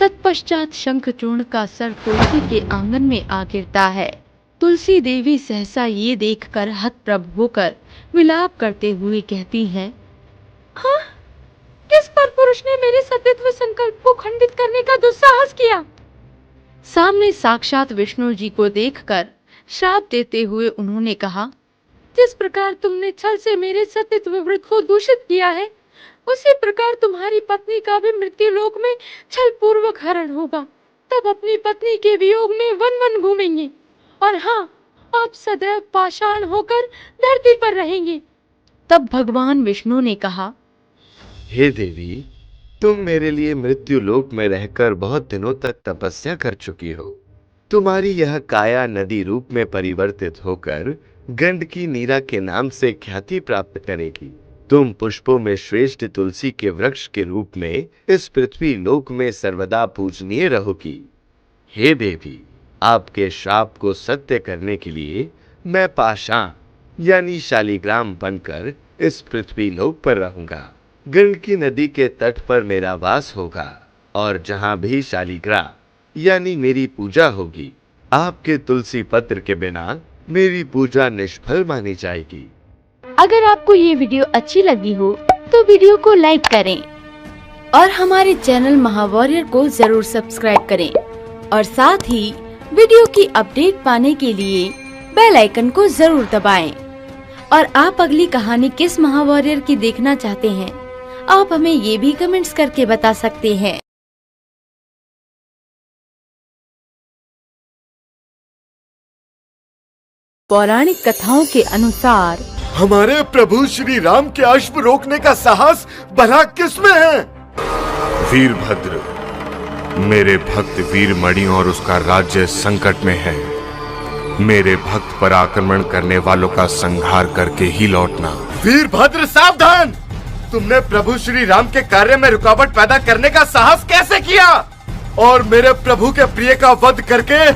तत्पश्चात शंखचूर्ण का सर तुलसी के आंगन में आ गिरता है। तुलसी देवी सहसा ये देखकर हतप्रभ होकर विलाप करते हुए कहती हैं, हाँ, किस पर पुरुष ने मेरे सतीत्व संकल्प को खंडित करने का दुस्साहस किया? सामने साक्षात विष्णु जी को देखकर श्राप देते हुए उन्होंने कहा, जिस प्रकार तुमने छल से मेरे सतीत्व व्रत को दूषित किया है, उसी प्रकार तुम्हारी पत्नी का भी मृत्यु लोक में छल पूर्वक हरण होगा। तब अपनी पत्नी के वियोग में वन वन घूमेंगे और हाँ, आप सदैव पाषाण होकर धरती पर रहेंगे। तब भगवान विष्णु ने कहा, हे देवी, तुम मेरे लिए मृत्यु लोक में रहकर बहुत दिनों तक तपस्या कर चुकी हो। तुम्हारी यह काया नदी रूप में परिवर्तित होकर गंडकी नीरा के नाम से ख्याति प्राप्त करेगी। तुम पुष्पों में श्रेष्ठ तुलसी के वृक्ष के रूप में इस पृथ्वी लोक में सर्वदा पूजनीय रहोगी। हे देवी, आपके श्राप को सत्य करने के लिए मैं पाषाण यानी शालिग्राम बनकर इस पृथ्वी लोक पर रहूंगा। गंडकी नदी के तट पर मेरा वास होगा और जहाँ भी शालिग्राम यानी मेरी पूजा होगी, आपके तुलसी पत्र के बिना मेरी पूजा निष्फल मानी जाएगी। अगर आपको ये वीडियो अच्छी लगी हो तो वीडियो को लाइक करें और हमारे चैनल महावॉरियर को जरूर सब्सक्राइब करें और साथ ही वीडियो की अपडेट पाने के लिए बेल आइकन को जरूर दबाएं। और आप अगली कहानी किस महावॉरियर की देखना चाहते हैं, आप हमें ये भी कमेंट्स करके बता सकते हैं। पौराणिक कथाओं के अनुसार हमारे प्रभु श्री राम के अश्व रोकने का साहस भला किसमें है? वीरभद्र, मेरे भक्त वीरमणि और उसका राज्य संकट में है। मेरे भक्त पर आक्रमण करने वालों का संहार करके ही लौटना। वीरभद्र सावधान! तुमने प्रभु श्री राम के कार्य में रुकावट पैदा करने का साहस कैसे किया? और मेरे प्रभु के प्रिय का वध करके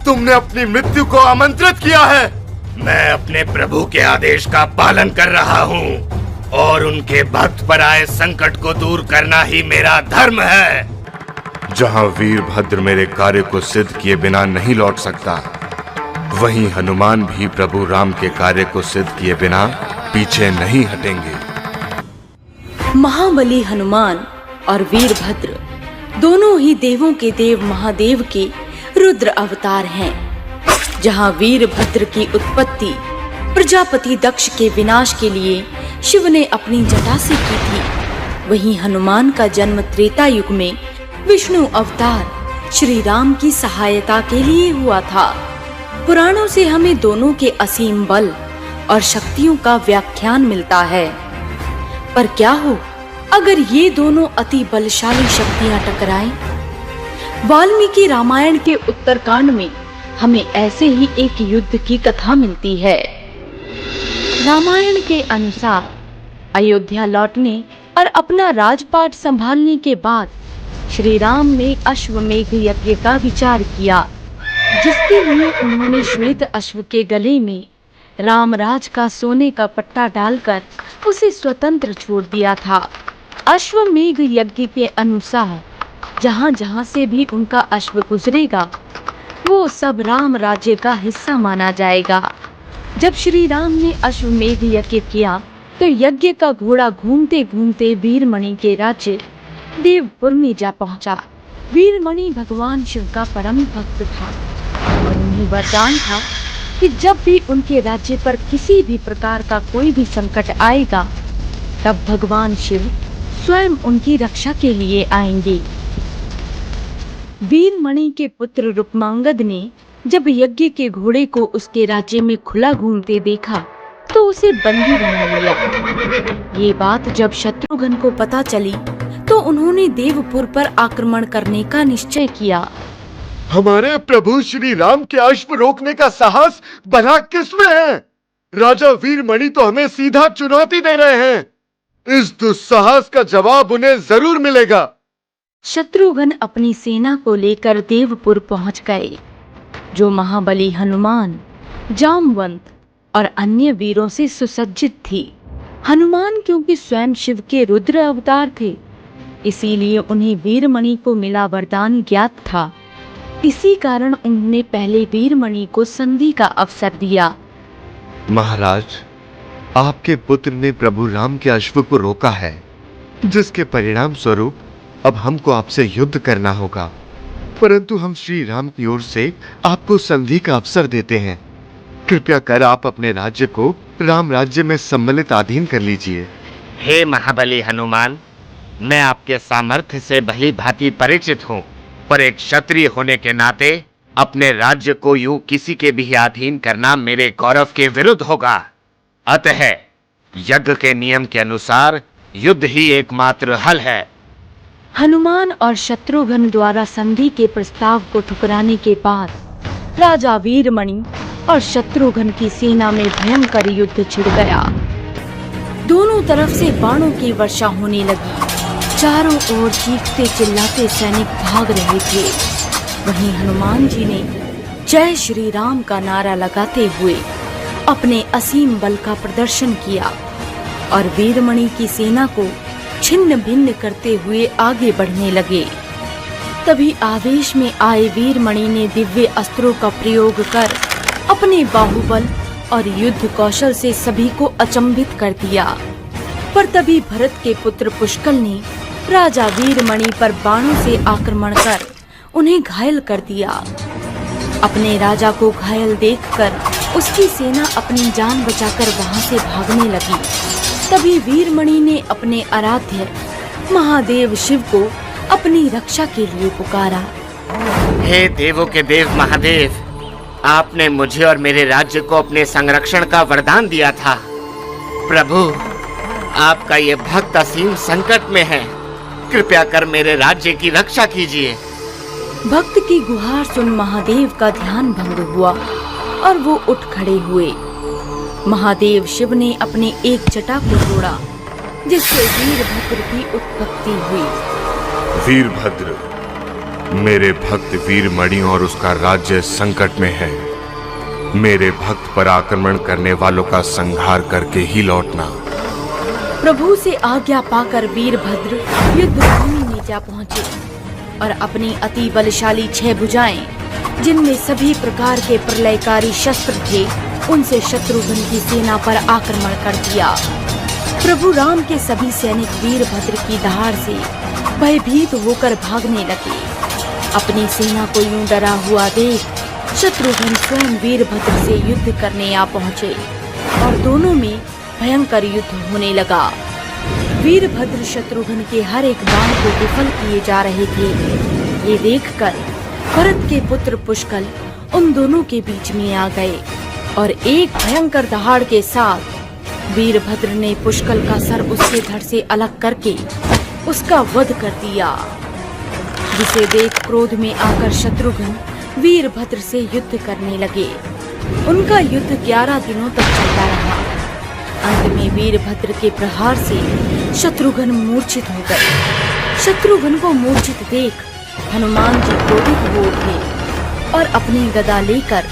तुमने अपनी मृत्यु को आमंत्रित किया है। मैं अपने प्रभु के आदेश का पालन कर रहा हूँ और उनके भक्त पर आए संकट को दूर करना ही मेरा धर्म है। जहाँ वीरभद्र मेरे कार्य को सिद्ध किए बिना नहीं लौट सकता, वहीं हनुमान भी प्रभु राम के कार्य को सिद्ध किए बिना पीछे नहीं हटेंगे। महाबली हनुमान और वीरभद्र दोनों ही देवों के देव महादेव के रुद्र अवतार हैं। जहां वीरभद्र की उत्पत्ति प्रजापति दक्ष के विनाश के लिए शिव ने अपनी जटा से की थी, वहीं हनुमान का जन्म त्रेता युग में विष्णु अवतार श्री राम की सहायता के लिए हुआ था। पुराणों से हमें दोनों के असीम बल और शक्तियों का व्याख्यान मिलता है। पर क्या हो अगर ये दोनों अति बलशाली शक्तियां टकराएं? वाल्मीकि रामायण के उत्तरकांड में हमें ऐसे ही एक युद्ध की कथा मिलती है। रामायण के अनुसार अयोध्या लौटने और अपना राजपाट संभालने के बाद श्री राम ने अश्वमेघ यज्ञ का विचार किया, जिसके लिए उन्होंने श्वेत अश्व के गले में रामराज का सोने का पट्टा डालकर उसे स्वतंत्र छोड़ दिया था। अश्वमेघ यज्ञ के अनुसार जहां जहां से भी उनका अश्व गुजरेगा वो सब राम राज्य का हिस्सा माना जाएगा। जब श्री राम ने अश्वमेघ यज्ञ किया तो यज्ञ का घोड़ा घूमते घूमते वीरमणि के राज्य देवपुर में जा पहुंचा। वीरमणि भगवान शिव का परम भक्त था और उन्हें वरदान था कि जब भी उनके राज्य पर किसी भी प्रकार का कोई भी संकट आएगा तब भगवान शिव स्वयं उनकी रक्षा के लिए आएंगे। वीरमणि के पुत्र रुक्मांगद ने जब यज्ञ के घोड़े को उसके राज्य में खुला घूमते देखा तो उसे बंदी बना लिया। ये बात जब शत्रुघ्न को पता चली तो उन्होंने देवपुर पर आक्रमण करने का निश्चय किया। हमारे प्रभु श्री राम के अश्व रोकने का साहस भला किसमें है? राजा वीरमणि तो हमें सीधा चुनौती दे रहे हैं। इस दुस्साहस का जवाब उन्हें जरूर मिलेगा। शत्रुघ्न अपनी सेना को लेकर देवपुर पहुंच गए, जो महाबली हनुमान, जामवंत और अन्य वीरों से सुसज्जित थी। हनुमान क्योंकि स्वयं शिव के रुद्र अवतार थे, इसीलिए उन्हें वीरमणि को मिला वरदान ज्ञात था। इसी कारण उन्होंने पहले वीरमणि को संधि का अवसर दिया। महाराज, आपके पुत्र ने प्रभु राम के अश्व को रोका है, जिसके परिणाम स्वरूप अब हमको आपसे युद्ध करना होगा, परंतु हम श्री राम की ओर से आपको संधि का अवसर देते हैं। कृपया कर आप अपने राज्य को राम राज्य में सम्मिलित अधीन कर लीजिए। हे महाबली हनुमान, मैं आपके सामर्थ्य से भली भांति परिचित हूँ, पर एक क्षत्रिय होने के नाते अपने राज्य को यूं किसी के भी अधीन करना मेरे गौरव के विरुद्ध होगा। अतः यज्ञ के नियम के अनुसार युद्ध ही एकमात्र हल है। हनुमान और शत्रुघ्न द्वारा संधि के प्रस्ताव को ठुकराने के बाद राजा वीरमणि और शत्रुघ्न की सेना में भयंकर युद्ध छिड़ गया। दोनों तरफ से बाणों की वर्षा होने लगी। चारों ओर चीखते चिल्लाते सैनिक भाग रहे थे। वहीं हनुमान जी ने जय श्री राम का नारा लगाते हुए अपने असीम बल का प्रदर्शन किया और वीरमणि की सेना को छिन्न भिन्न करते हुए आगे बढ़ने लगे। तभी आवेश में आए वीरमणि ने दिव्य अस्त्रों का प्रयोग कर अपने बाहुबल और युद्ध कौशल से सभी को अचंभित कर दिया। पर तभी भरत के पुत्र पुष्कल ने राजा वीरमणि पर बाणों से आक्रमण कर उन्हें घायल कर दिया। अपने राजा को घायल देखकर उसकी सेना अपनी जान बचाकर वहां से भागने लगी। तभी वीरमणि ने अपने आराध्य महादेव शिव को अपनी रक्षा के लिए पुकारा। हे देवों के देव महादेव, आपने मुझे और मेरे राज्य को अपने संरक्षण का वरदान दिया था। प्रभु, आपका ये भक्त असीम संकट में है, कृपया कर मेरे राज्य की रक्षा कीजिए। भक्त की गुहार सुन महादेव का ध्यान भंग हुआ और वो उठ खड़े हुए। महादेव शिव ने अपने एक जटा को तोड़ा, जिससे वीरभद्र की उत्पत्ति हुई। वीरभद्र, मेरे भक्त वीरमणि और उसका राज्य संकट में है। मेरे भक्त पर आक्रमण करने वालों का संहार करके ही लौटना। प्रभु से आज्ञा पाकर वीरभद्र युद्धभूमि में जा पहुंचे और अपनी अति बलशाली 6 भुजाएं, जिनमें सभी प्रकार के प्रलयकारी शस्त्र थे, उनसे शत्रुघ्न की सेना पर आक्रमण कर दिया। प्रभु राम के सभी सैनिक वीरभद्र की दहाड़ से भयभीत होकर भागने लगे। अपनी सेना को यूं डरा हुआ देख शत्रुघ्न स्वयं वीरभद्र से युद्ध करने आ पहुंचे और दोनों में भयंकर युद्ध होने लगा। वीरभद्र शत्रुघ्न के हर एक बाण को विफल किए जा रहे थे। ये देखकर भरत के पुत्र पुष्कल उन दोनों के बीच में आ गए और एक भयंकर दहाड़ के साथ वीरभद्र ने पुष्कल का सर उसके धड़ से अलग करके उसका वध कर दिया, जिसे देख क्रोध में आकर शत्रुघ्न वीरभद्र से युद्ध करने लगे। उनका युद्ध 11 दिनों तक चलता रहा। अंत में वीरभद्र के प्रहार से शत्रुघ्न मूर्छित हो गए। शत्रुघ्न को मूर्छित देख हनुमान जी क्रोधित हो उठे और अपनी गदा लेकर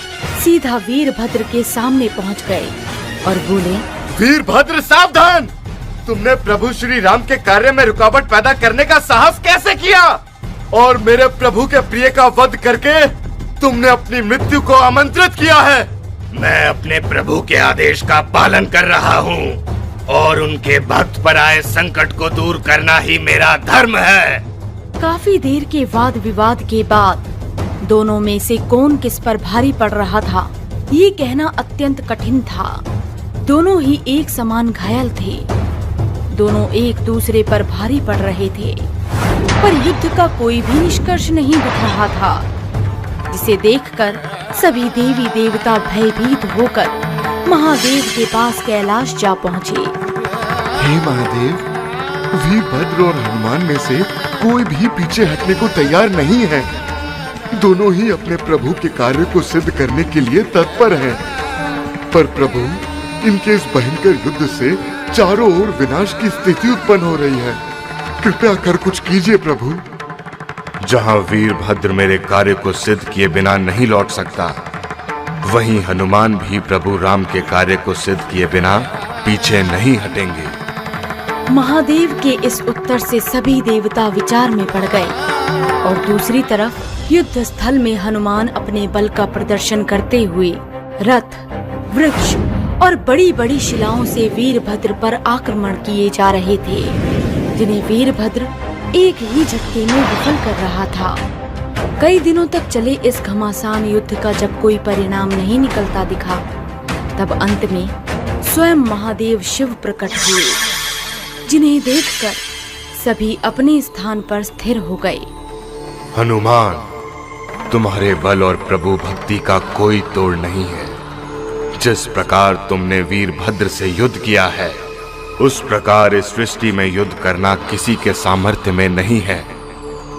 सीधा वीरभद्र के सामने पहुंच गए और बोले, वीरभद्र सावधान! तुमने प्रभु श्री राम के कार्य में रुकावट पैदा करने का साहस कैसे किया? और मेरे प्रभु के प्रिय का वध करके तुमने अपनी मृत्यु को आमंत्रित किया है। मैं अपने प्रभु के आदेश का पालन कर रहा हूँ और उनके भक्त पर आए संकट को दूर करना ही मेरा धर्म है। काफी देर के वाद विवाद के बाद दोनों में से कौन किस पर भारी पड़ रहा था, ये कहना अत्यंत कठिन था। दोनों ही एक समान घायल थे। दोनों एक दूसरे पर भारी पड़ रहे थे, पर युद्ध का कोई भी निष्कर्ष नहीं दिख रहा था, जिसे देखकर सभी देवी देवता भयभीत होकर महादेव के पास कैलाश जा पहुँचे। हे महादेव, वीरभद्र और हनुमान में से कोई भी पीछे हटने को तैयार नहीं है। दोनों ही अपने प्रभु के कार्य को सिद्ध करने के लिए तत्पर हैं। पर प्रभु, इनके इस भयंकर युद्ध से चारों ओर विनाश की स्थिति उत्पन्न हो रही है। कृपया कर कुछ कीजिए प्रभु। जहां वीरभद्र मेरे कार्य को सिद्ध किए बिना नहीं लौट सकता, वहीं हनुमान भी प्रभु राम के कार्य को सिद्ध किए बिना पीछे नहीं हटेंगे। महादेव के इस उत्तर से सभी देवता विचार में पड़ गए और दूसरी तरफ युद्ध स्थल में हनुमान अपने बल का प्रदर्शन करते हुए रथ, वृक्ष और बड़ी बड़ी शिलाओं से वीरभद्र पर आक्रमण किए जा रहे थे, जिन्हें वीरभद्र एक ही झटके में विफल कर रहा था। कई दिनों तक चले इस घमासान युद्ध का जब कोई परिणाम नहीं निकलता दिखा, तब अंत में स्वयं महादेव शिव प्रकट हुए, जिन्हें देखकर सभी अपने स्थान पर स्थिर हो गए। हनुमान, तुम्हारे बल और प्रभु भक्ति का कोई तोड़ नहीं है। जिस प्रकार तुमने वीरभद्र से युद्ध किया है, उस प्रकार इस सृष्टि में युद्ध करना किसी के सामर्थ्य में नहीं है।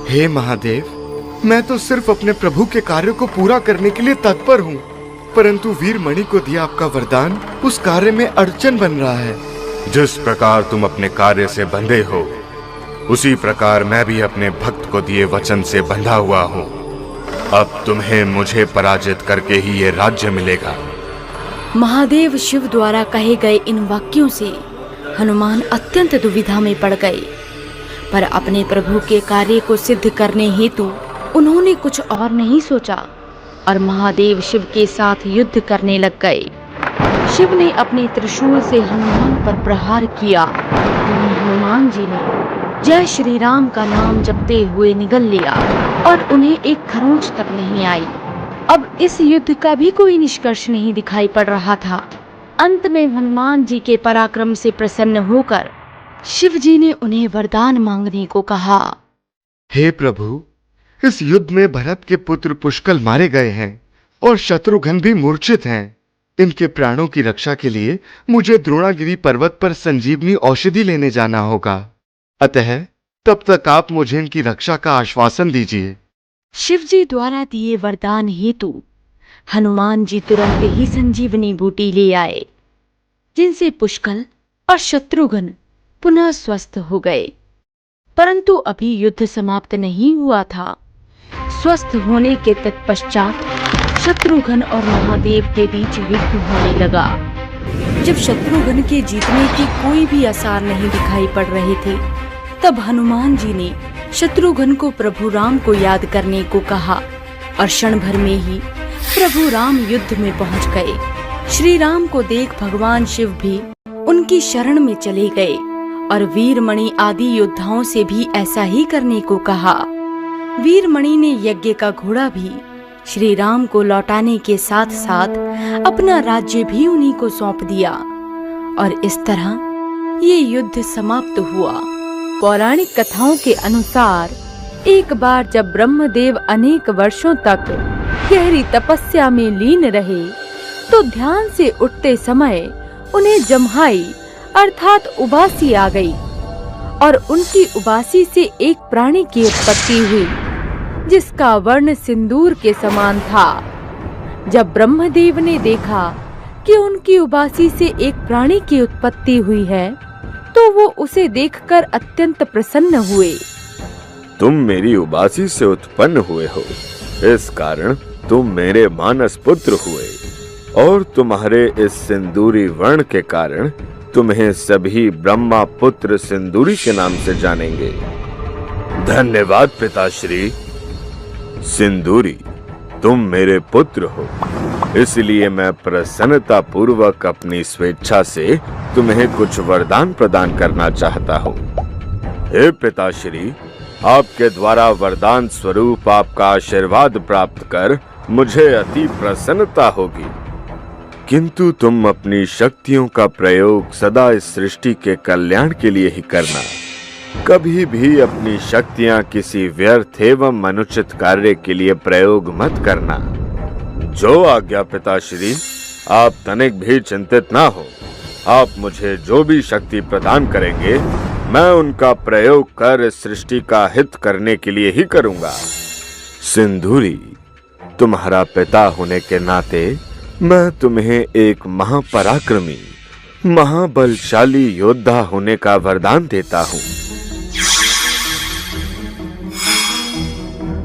हे महादेव, मैं तो सिर्फ अपने प्रभु के कार्य को पूरा करने के लिए तत्पर हूँ, परंतु वीरमणि को दिया आपका वरदान उस कार्य में अड़चन बन रहा है। जिस प्रकार तुम अपने कार्य से बंधे हो, उसी प्रकार मैं भी अपने भक्त को दिए वचन से बंधा हुआ हूँ। अब तुम्हें मुझे पराजित करके ही ये राज्य मिलेगा। महादेव शिव द्वारा कहे गए इन वाक्यों से हनुमान अत्यंत दुविधा में पड़ गए, पर अपने प्रभु के कार्य को सिद्ध करने हेतु उन्होंने कुछ और नहीं सोचा और महादेव शिव के साथ युद्ध करने लग गए। शिव ने अपने त्रिशूल से हनुमान पर प्रहार किया। हनुमान जी ने जय श्री राम का नाम जपते हुए निगल लिया और उन्हें एक खरोंच तक नहीं आई। अब इस युद्ध का भी कोई निष्कर्ष नहीं दिखाई पड़ रहा था। अंत में हनुमान जी के पराक्रम से प्रसन्न होकर शिव जी ने उन्हें वरदान मांगने को कहा। हे प्रभु, इस युद्ध में भरत के पुत्र पुष्कल मारे गए हैं और शत्रुघ्न भी मूर्छित हैं। इनके प्राणों की रक्षा के लिए मुझे द्रोणागिरी पर्वत पर संजीवनी औषधि लेने जाना होगा। अतः तब तक आप मुझे इनकी रक्षा का आश्वासन दीजिए। शिव जी द्वारा दिए वरदान हेतु हनुमान जी तुरंत ही संजीवनी बूटी ले आए, जिनसे पुष्कल और शत्रुघ्न पुनः स्वस्थ हो गए। परंतु अभी युद्ध समाप्त नहीं हुआ था। स्वस्थ होने के तत्पश्चात शत्रुघ्न और महादेव के बीच युद्ध होने लगा। जब शत्रुघ्न के जीतने के कोई भी आसार नहीं दिखाई पड़ रहे थे, तब हनुमान जी ने शत्रुघ्न को प्रभु राम को याद करने को कहा और क्षण भर में ही प्रभु राम युद्ध में पहुंच गए। श्री राम को देख भगवान शिव भी उनकी शरण में चले गए और वीरमणि आदि योद्धाओं से भी ऐसा ही करने को कहा। वीरमणि ने यज्ञ का घोड़ा भी श्री राम को लौटाने के साथ साथ अपना राज्य भी उन्हीं को सौंप दिया और इस तरह ये युद्ध समाप्त हुआ। पौराणिक कथाओं के अनुसार एक बार जब ब्रह्मदेव अनेक वर्षों तक गहरी तपस्या में लीन रहे तो ध्यान से उठते समय उन्हें जम्हाई अर्थात उबासी आ गई और उनकी उबासी से एक प्राणी की उत्पत्ति हुई जिसका वर्ण सिंदूर के समान था। जब ब्रह्मदेव ने देखा कि उनकी उबासी से एक प्राणी की उत्पत्ति हुई है तो वो उसे देखकर अत्यंत प्रसन्न हुए। तुम मेरी उबासी से उत्पन्न हुए हो, इस कारण तुम मेरे मानस पुत्र हुए और तुम्हारे इस सिंदूरी वर्ण के कारण तुम्हें सभी ब्रह्मा पुत्र सिंदूरी के नाम से जानेंगे। धन्यवाद पिताश्री। सिंदूरी, तुम मेरे पुत्र हो, इसलिए मैं प्रसन्नता पूर्वक अपनी स्वेच्छा से तुम्हें कुछ वरदान प्रदान करना चाहता हूँ। हे पिताश्री, आपके द्वारा वरदान स्वरूप आपका आशीर्वाद प्राप्त कर मुझे अति प्रसन्नता होगी, किंतु तुम अपनी शक्तियों का प्रयोग सदा इस सृष्टि के कल्याण के लिए ही करना। कभी भी अपनी शक्तियां किसी व्यर्थ एवं अनुचित कार्य के लिए प्रयोग मत करना। जो आज्ञा पिताश्री। आप तनिक भी चिंतित ना हो। आप मुझे जो भी शक्ति प्रदान करेंगे मैं उनका प्रयोग कर इस सृष्टि का हित करने के लिए ही करूंगा। सिंदूरी, तुम्हारा पिता होने के नाते मैं तुम्हें एक महापराक्रमी महाबलशाली योद्धा होने का वरदान देता हूँ।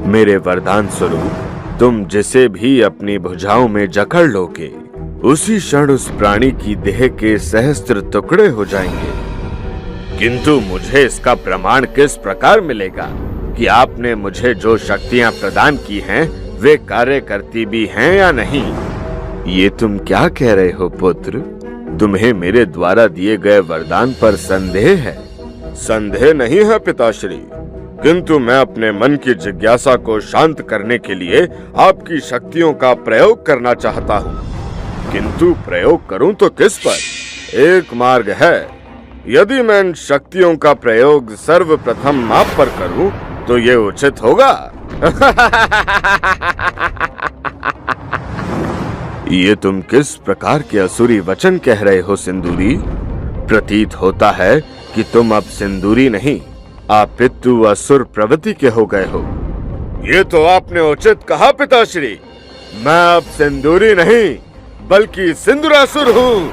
मेरे वरदान स्वरूप तुम जिसे भी अपनी भुजाओं में जकड़ लोगे उसी क्षण उस प्राणी की देह के सहस्त्र टुकड़े हो जाएंगे। किंतु मुझे इसका प्रमाण किस प्रकार मिलेगा कि आपने मुझे जो शक्तियां प्रदान की हैं वे कार्य करती भी हैं या नहीं? ये तुम क्या कह रहे हो पुत्र? तुम्हें मेरे द्वारा दिए गए वरदान पर संदेह है? संदेह नहीं है पिताश्री, किंतु मैं अपने मन की जिज्ञासा को शांत करने के लिए आपकी शक्तियों का प्रयोग करना चाहता हूँ। किंतु प्रयोग करूँ तो किस पर? एक मार्ग है। यदि मैं इन शक्तियों का प्रयोग सर्वप्रथम आप पर करूँ तो ये उचित होगा। ये तुम किस प्रकार के असुरी वचन कह रहे हो सिंदूरी? प्रतीत होता है कि तुम अब सिंदूरी नहीं अपितु असुर प्रवृत्ति के हो गए हो। ये तो आपने उचित कहा पिताश्री। मैं अब सिंदूरी नहीं बल्कि सिंदूरासुर हूँ।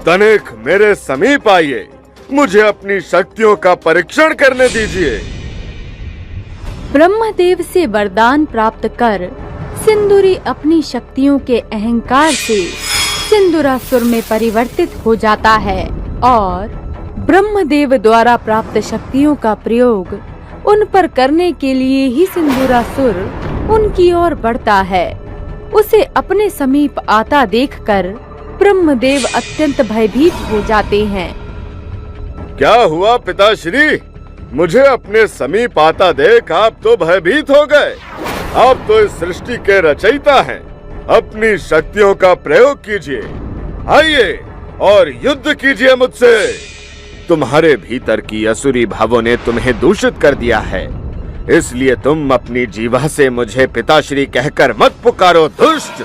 तनिक मेरे समीप आइए, मुझे अपनी शक्तियों का परीक्षण करने दीजिए। ब्रह्मदेव से वरदान प्राप्त कर सिंदूरी अपनी शक्तियों के अहंकार से सिंदूरासुर में परिवर्तित हो जाता है और ब्रह्मदेव द्वारा प्राप्त शक्तियों का प्रयोग उन पर करने के लिए ही सिंदूरासुर उनकी ओर बढ़ता है। उसे अपने समीप आता देखकर ब्रह्मदेव अत्यंत भयभीत हो जाते हैं। क्या हुआ पिताश्री? मुझे अपने समीप आता देख आप तो भयभीत हो गए। आप तो इस सृष्टि के रचयिता हैं। अपनी शक्तियों का प्रयोग कीजिए, आइए और युद्ध कीजिए मुझसे। तुम्हारे भीतर की असुरी भावों ने तुम्हें दूषित कर दिया है, इसलिए तुम अपनी जीवा से मुझे पिताश्री कहकर मत पुकारो दुष्ट।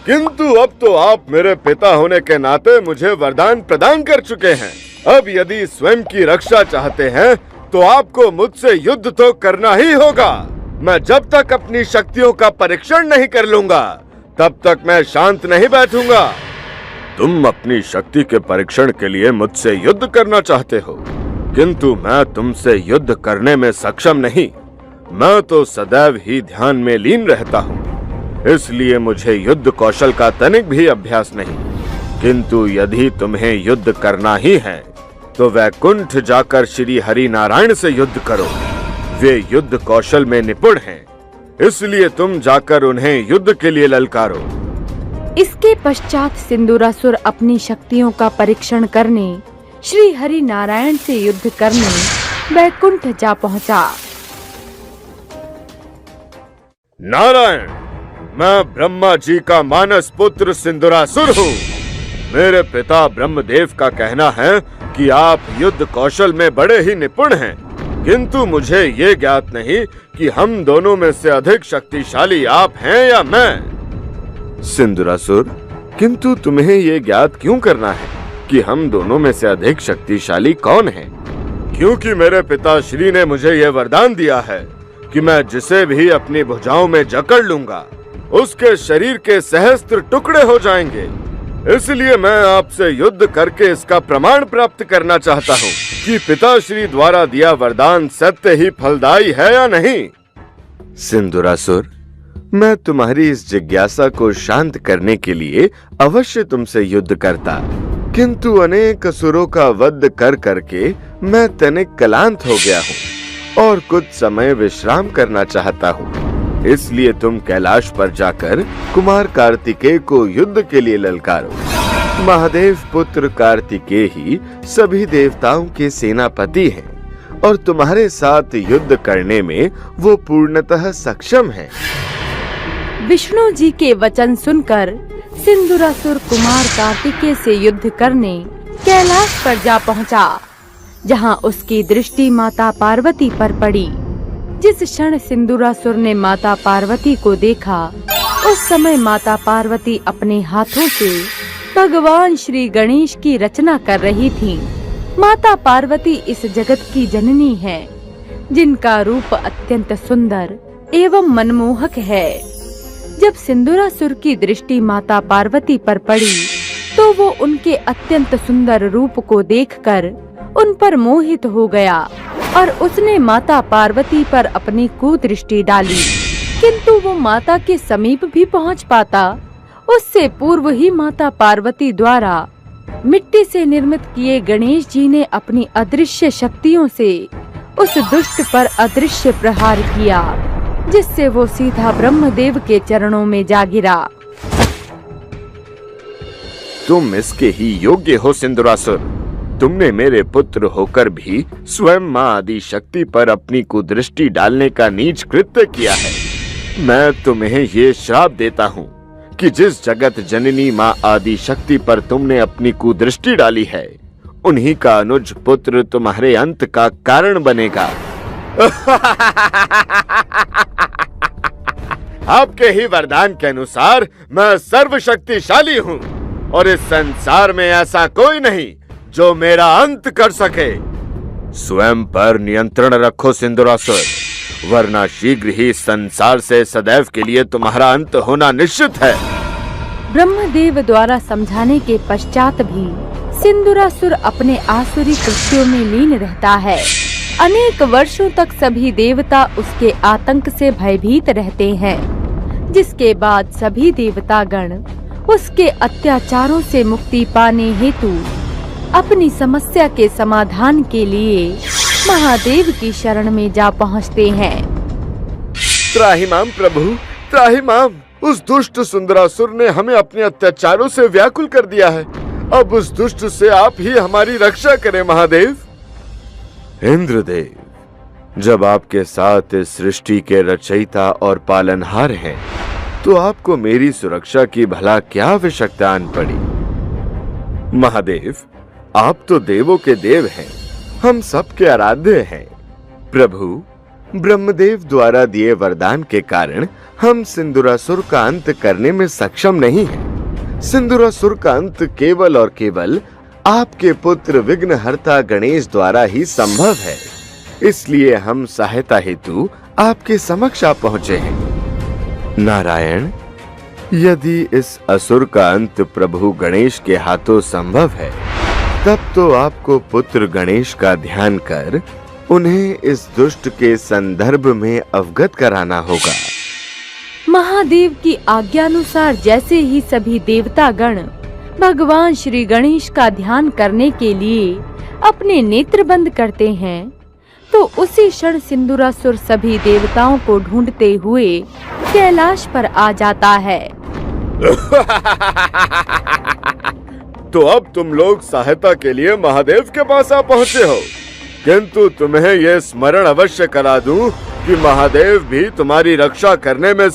किंतु अब तो आप मेरे पिता होने के नाते मुझे वरदान प्रदान कर चुके हैं। अब यदि स्वयं की रक्षा चाहते हैं तो आपको मुझसे युद्ध तो करना ही होगा। मैं जब तक अपनी शक्तियों का परीक्षण नहीं कर लूंगा तब तक मैं शांत नहीं बैठूंगा। तुम अपनी शक्ति के परीक्षण के लिए मुझसे युद्ध करना चाहते हो, किंतु मैं तुमसे युद्ध करने में सक्षम नहीं। मैं तो सदैव ही ध्यान में लीन रहता हूँ, इसलिए मुझे युद्ध कौशल का तनिक भी अभ्यास नहीं। किंतु यदि तुम्हें युद्ध करना ही है तो वैकुंठ जाकर श्री हरि नारायण से युद्ध करो। वे युद्ध कौशल में निपुण हैं, इसलिए तुम जाकर उन्हें युद्ध के लिए ललकारो। इसके पश्चात सिंदूरासुर अपनी शक्तियों का परीक्षण करने श्री हरि नारायण से युद्ध करने वैकुंठ जा पहुंचा। नारायण, मैं ब्रह्मा जी का मानस पुत्र सिंदूरासुर हूँ। मेरे पिता ब्रह्मदेव का कहना है कि आप युद्ध कौशल में बड़े ही निपुण हैं, किंतु मुझे ये ज्ञात नहीं कि हम दोनों में से अधिक शक्तिशाली आप हैं या मैं। सिंदूरासुर, किंतु तुम्हें ये ज्ञात क्यों करना है कि हम दोनों में से अधिक शक्तिशाली कौन है? क्योंकि मेरे पिता श्री ने मुझे यह वरदान दिया है कि मैं जिसे भी अपनी भुजाओं में जकड़ लूंगा उसके शरीर के सहस्त्र टुकड़े हो जाएंगे। इसलिए मैं आपसे युद्ध करके इसका प्रमाण प्राप्त करना चाहता हूँ कि पिताश्री द्वारा दिया वरदान सत्य ही फलदायी है या नहीं। सिंदूरासुर, मैं तुम्हारी इस जिज्ञासा को शांत करने के लिए अवश्य तुमसे युद्ध करता, किंतु अनेक असुरों का वध कर करके मैं तनिक क्लांत हो गया हूँ और कुछ समय विश्राम करना चाहता हूँ। इसलिए तुम कैलाश पर जाकर कुमार कार्तिकेय को युद्ध के लिए ललकारो। महादेव पुत्र कार्तिकेय ही सभी देवताओं के सेनापति हैं और तुम्हारे साथ युद्ध करने में वो पूर्णतः सक्षम हैं। विष्णु जी के वचन सुनकर सिंदूरासुर कुमार कार्तिकेय से युद्ध करने कैलाश पर जा पहुंचा, जहां उसकी दृष्टि माता पार्वती पर पड़ी। जिस क्षण सिंदूरासुर ने माता पार्वती को देखा, उस समय माता पार्वती अपने हाथों से भगवान श्री गणेश की रचना कर रही थीं। माता पार्वती इस जगत की जननी है, जिनका रूप अत्यंत सुंदर एवं मनमोहक है। जब सिंदूरासुर की दृष्टि माता पार्वती पर पड़ी, तो वो उनके अत्यंत सुंदर रूप को देखकर उन पर मोहित हो गया और उसने माता पार्वती पर अपनी कुदृष्टि डाली। किंतु वो माता के समीप भी पहुंच पाता, उससे पूर्व ही माता पार्वती द्वारा मिट्टी से निर्मित किए गणेश जी ने अपनी अदृश्य शक्तियों से उस दुष्ट पर अदृश्य प्रहार किया, जिससे वो सीधा ब्रह्मदेव के चरणों में जा गिरा। तुम इसके ही योग्य हो सिंदूरासुर। तुमने मेरे पुत्र होकर भी स्वयं माँ आदि शक्ति पर अपनी कुदृष्टि डालने का नीच कृत्य किया है। मैं तुम्हें ये श्राप देता हूँ कि जिस जगत जननी माँ आदि शक्ति पर तुमने अपनी कुदृष्टि डाली है, उन्हीं का अनुज पुत्र तुम्हारे अंत का कारण बनेगा। आपके ही वरदान के अनुसार मैं सर्वशक्तिशाली हूँ और इस संसार में ऐसा कोई नहीं जो मेरा अंत कर सके। स्वयं पर नियंत्रण रखो सिंदूरासुर, वरना शीघ्र ही संसार से सदैव के लिए तुम्हारा अंत होना निश्चित है। ब्रह्मदेव द्वारा समझाने के पश्चात भी सिंदूरासुर अपने आसुरी कृत्यों में लीन रहता है। अनेक वर्षों तक सभी देवता उसके आतंक से भयभीत रहते हैं, जिसके बाद सभी देवतागण उसके अत्याचारों से मुक्ति पाने हेतु अपनी समस्या के समाधान के लिए महादेव की शरण में जा पहुंचते हैं। त्राहिमाम प्रभु, त्राहिमाम। उस दुष्ट सुंदरासुर ने हमें अपने अत्याचारों से व्याकुल कर दिया है। अब उस दुष्ट से आप ही हमारी रक्षा करें महादेव। इंद्रदेव, जब आपके साथ इस सृष्टि के रचयिता और पालनहार हैं, तो आपको मेरी सुरक्षा की भला क्या आवश्यकता आन पड़ी। महादेव, आप तो देवों के देव हैं, हम सबके आराध्य हैं। प्रभु, ब्रह्मदेव द्वारा दिए वरदान के कारण हम सिंदूरासुर का अंत करने में सक्षम नहीं हैं। सिंदूरासुर का अंत केवल और केवल आपके पुत्र विघ्नहर्ता गणेश द्वारा ही संभव है। इसलिए हम सहायता हेतु आपके समक्ष आ पहुँचे हैं। नारायण, यदि इस असुर का अंत प्रभु गणेश के हाथों संभव है, तब तो आपको पुत्र गणेश का ध्यान कर उन्हें इस दुष्ट के संदर्भ में अवगत कराना होगा। महादेव की आज्ञानुसार जैसे ही सभी देवतागण भगवान श्री गणेश का ध्यान करने के लिए अपने नेत्र बंद करते हैं, तो उसी क्षण सिंदूरासुर सभी देवताओं को ढूंढते हुए कैलाश पर आ जाता है। तो अब तुम लोग सहायता के लिए महादेव के पास आ पहुँचे हो। किंतु तुम्हें यह स्मरण अवश्य करा दूं कि महादेव भी तुम्हारी रक्षा करने में